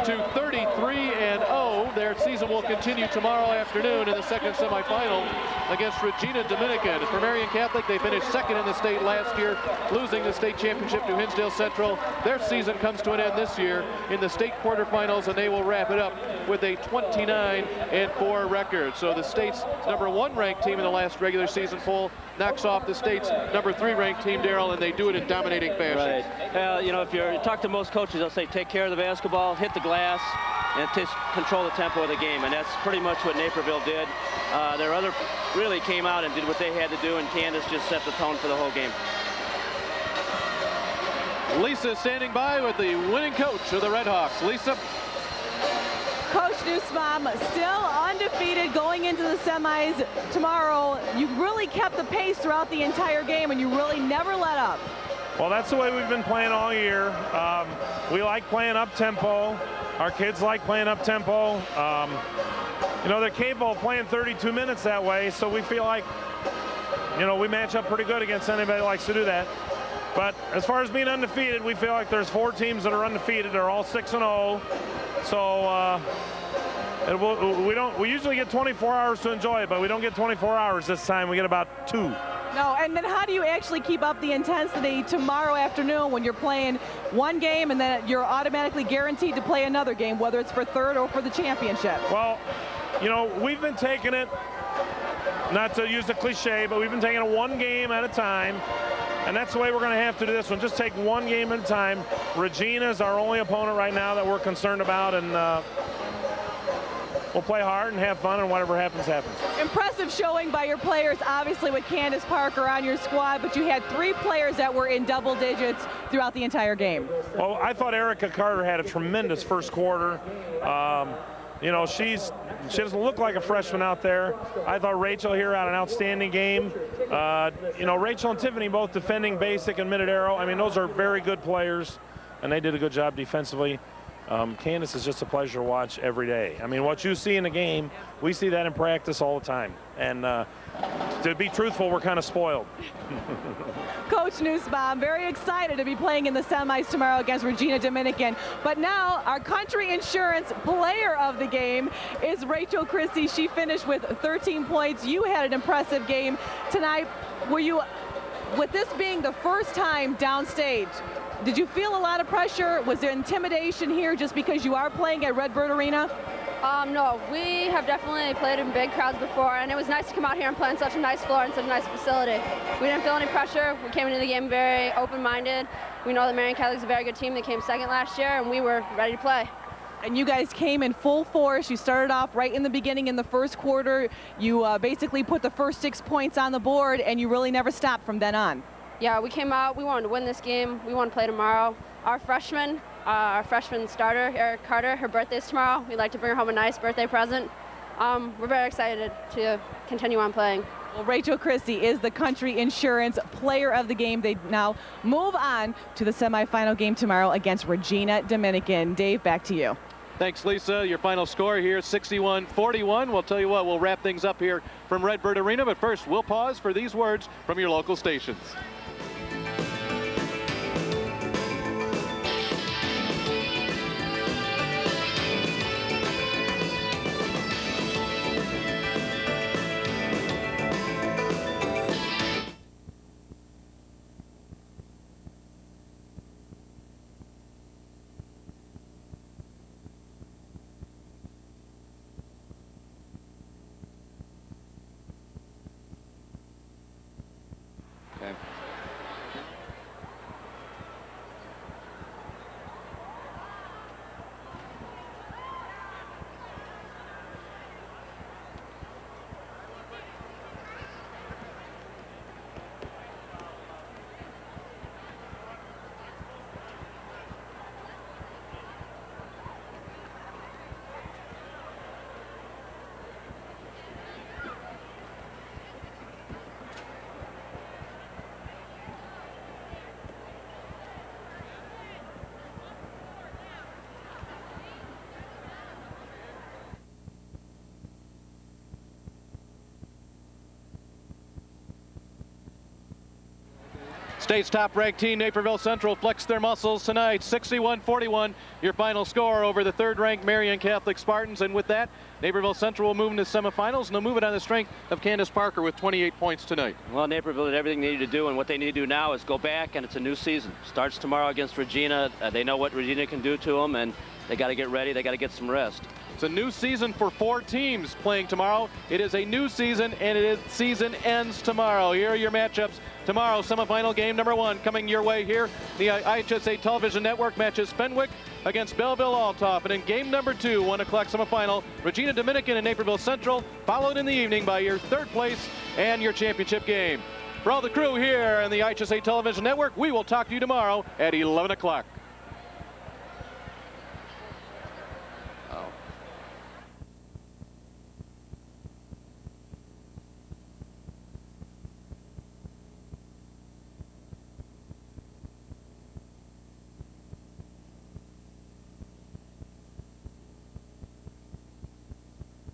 to 33-0. Their season will continue tomorrow afternoon in the second semifinal against Regina Dominican. For Marian Catholic, they finished second in the state last year, losing the state championship to Hinsdale Central. Their season comes to an end this year in the state quarterfinals, and they will wrap it up with a 29-4 record. So the state's #1 ranked team in the last regular season poll knocks off the state's #3 ranked team, Darrell, and they do it in dominating fashion. Right. You know, if you talk to most coaches, they'll say take care of the basketball, hit the glass, and control the tempo of the game, and that's pretty much what Naperville did. Their other really came out and did what they had to do, and Candace just set the tone for the whole game. Lisa standing by with the winning coach of the Red Hawks. Lisa. Coach Nussbaum still undefeated going into the semis tomorrow. You really kept the pace throughout the entire game, and you really never let up. Well, that's the way we've been playing all year. We like playing up-tempo. Our kids like playing up-tempo. You know, they're capable of playing 32 minutes that way, so we feel like, you know, we match up pretty good against anybody that likes to do that. But as far as being undefeated, we feel like there's 4 teams that are undefeated. They're all 6-0. So we usually get 24 hours to enjoy it, but we don't get 24 hours this time. We get about 2. No, and then how do you actually keep up the intensity tomorrow afternoon when you're playing one game and then you're automatically guaranteed to play another game, whether it's for third or for the championship? Well, you know, we've been taking it, not to use a cliche, but we've been taking it one game at a time. And that's the way we're going to have to do this one. Just take one game at a time. Regina is our only opponent right now that we're concerned about, and we'll play hard and have fun, and whatever happens, happens. Impressive showing by your players, obviously with Candace Parker on your squad, but you had 3 players that were in double digits throughout the entire game. Well, I thought Erica Carter had a tremendous first quarter. You know, she doesn't look like a freshman out there. I thought Rachel here had an outstanding game. You know, Rachel and Tiffany both defending Basic and Minadero. I mean, those are very good players, and they did a good job defensively. Candace is just a pleasure to watch every day. I mean, what you see in the game, we see that in practice all the time. And to be truthful, we're kind of spoiled. Coach Nussbaum, very excited to be playing in the semis tomorrow against Regina Dominican. But now our country insurance player of the game is Rachel Christie. She finished with 13 points. You had an impressive game tonight. Were you, with this being the first time downstage, Did you feel a lot of pressure? Was there intimidation here just because you are playing at Redbird Arena? No, we have definitely played in big crowds before, and it was nice to come out here and play on such a nice floor and such a nice facility. We didn't feel any pressure. We came into the game very open-minded. We know that Marian Catholic's a very good team. They came second last year, and we were ready to play. And you guys came in full force. You started off right in the beginning in the first quarter. You basically put the first 6 points on the board, and you really never stopped from then on. Yeah, we came out. We wanted to win this game. We want to play tomorrow. Our freshman starter, Eric Carter, her birthday's tomorrow. We'd like to bring her home a nice birthday present. We're very excited to continue on playing. Well, Rachel Christie is the Country Insurance Player of the Game. They now move on to the semifinal game tomorrow against Regina Dominican. Dave, back to you. Thanks, Lisa. Your final score here, 61-41. We'll tell you what, we'll wrap things up here from Redbird Arena, but first we'll pause for these words from your local stations. State's top-ranked team, Naperville Central, flexed their muscles tonight. 61-41, your final score over the third-ranked Marian Catholic Spartans. And with that, Naperville Central will move into semifinals, and they'll move it on the strength of Candace Parker with 28 points tonight. Well, Naperville did everything they needed to do, and what they need to do now is go back, and it's a new season. Starts tomorrow against Regina. They know what Regina can do to them, and they got to get ready. They got to get some rest. It's a new season for 4 teams playing tomorrow. It is a new season, and season ends tomorrow. Here are your matchups tomorrow. Semifinal game number 1 coming your way here. The IHSA Television Network matches Fenwick against Belleville-Altoff. And in game number 2, 1 o'clock semifinal, Regina Dominican and Naperville Central, followed in the evening by your third place and your championship game. For all the crew here on the IHSA Television Network, we will talk to you tomorrow at 11 o'clock.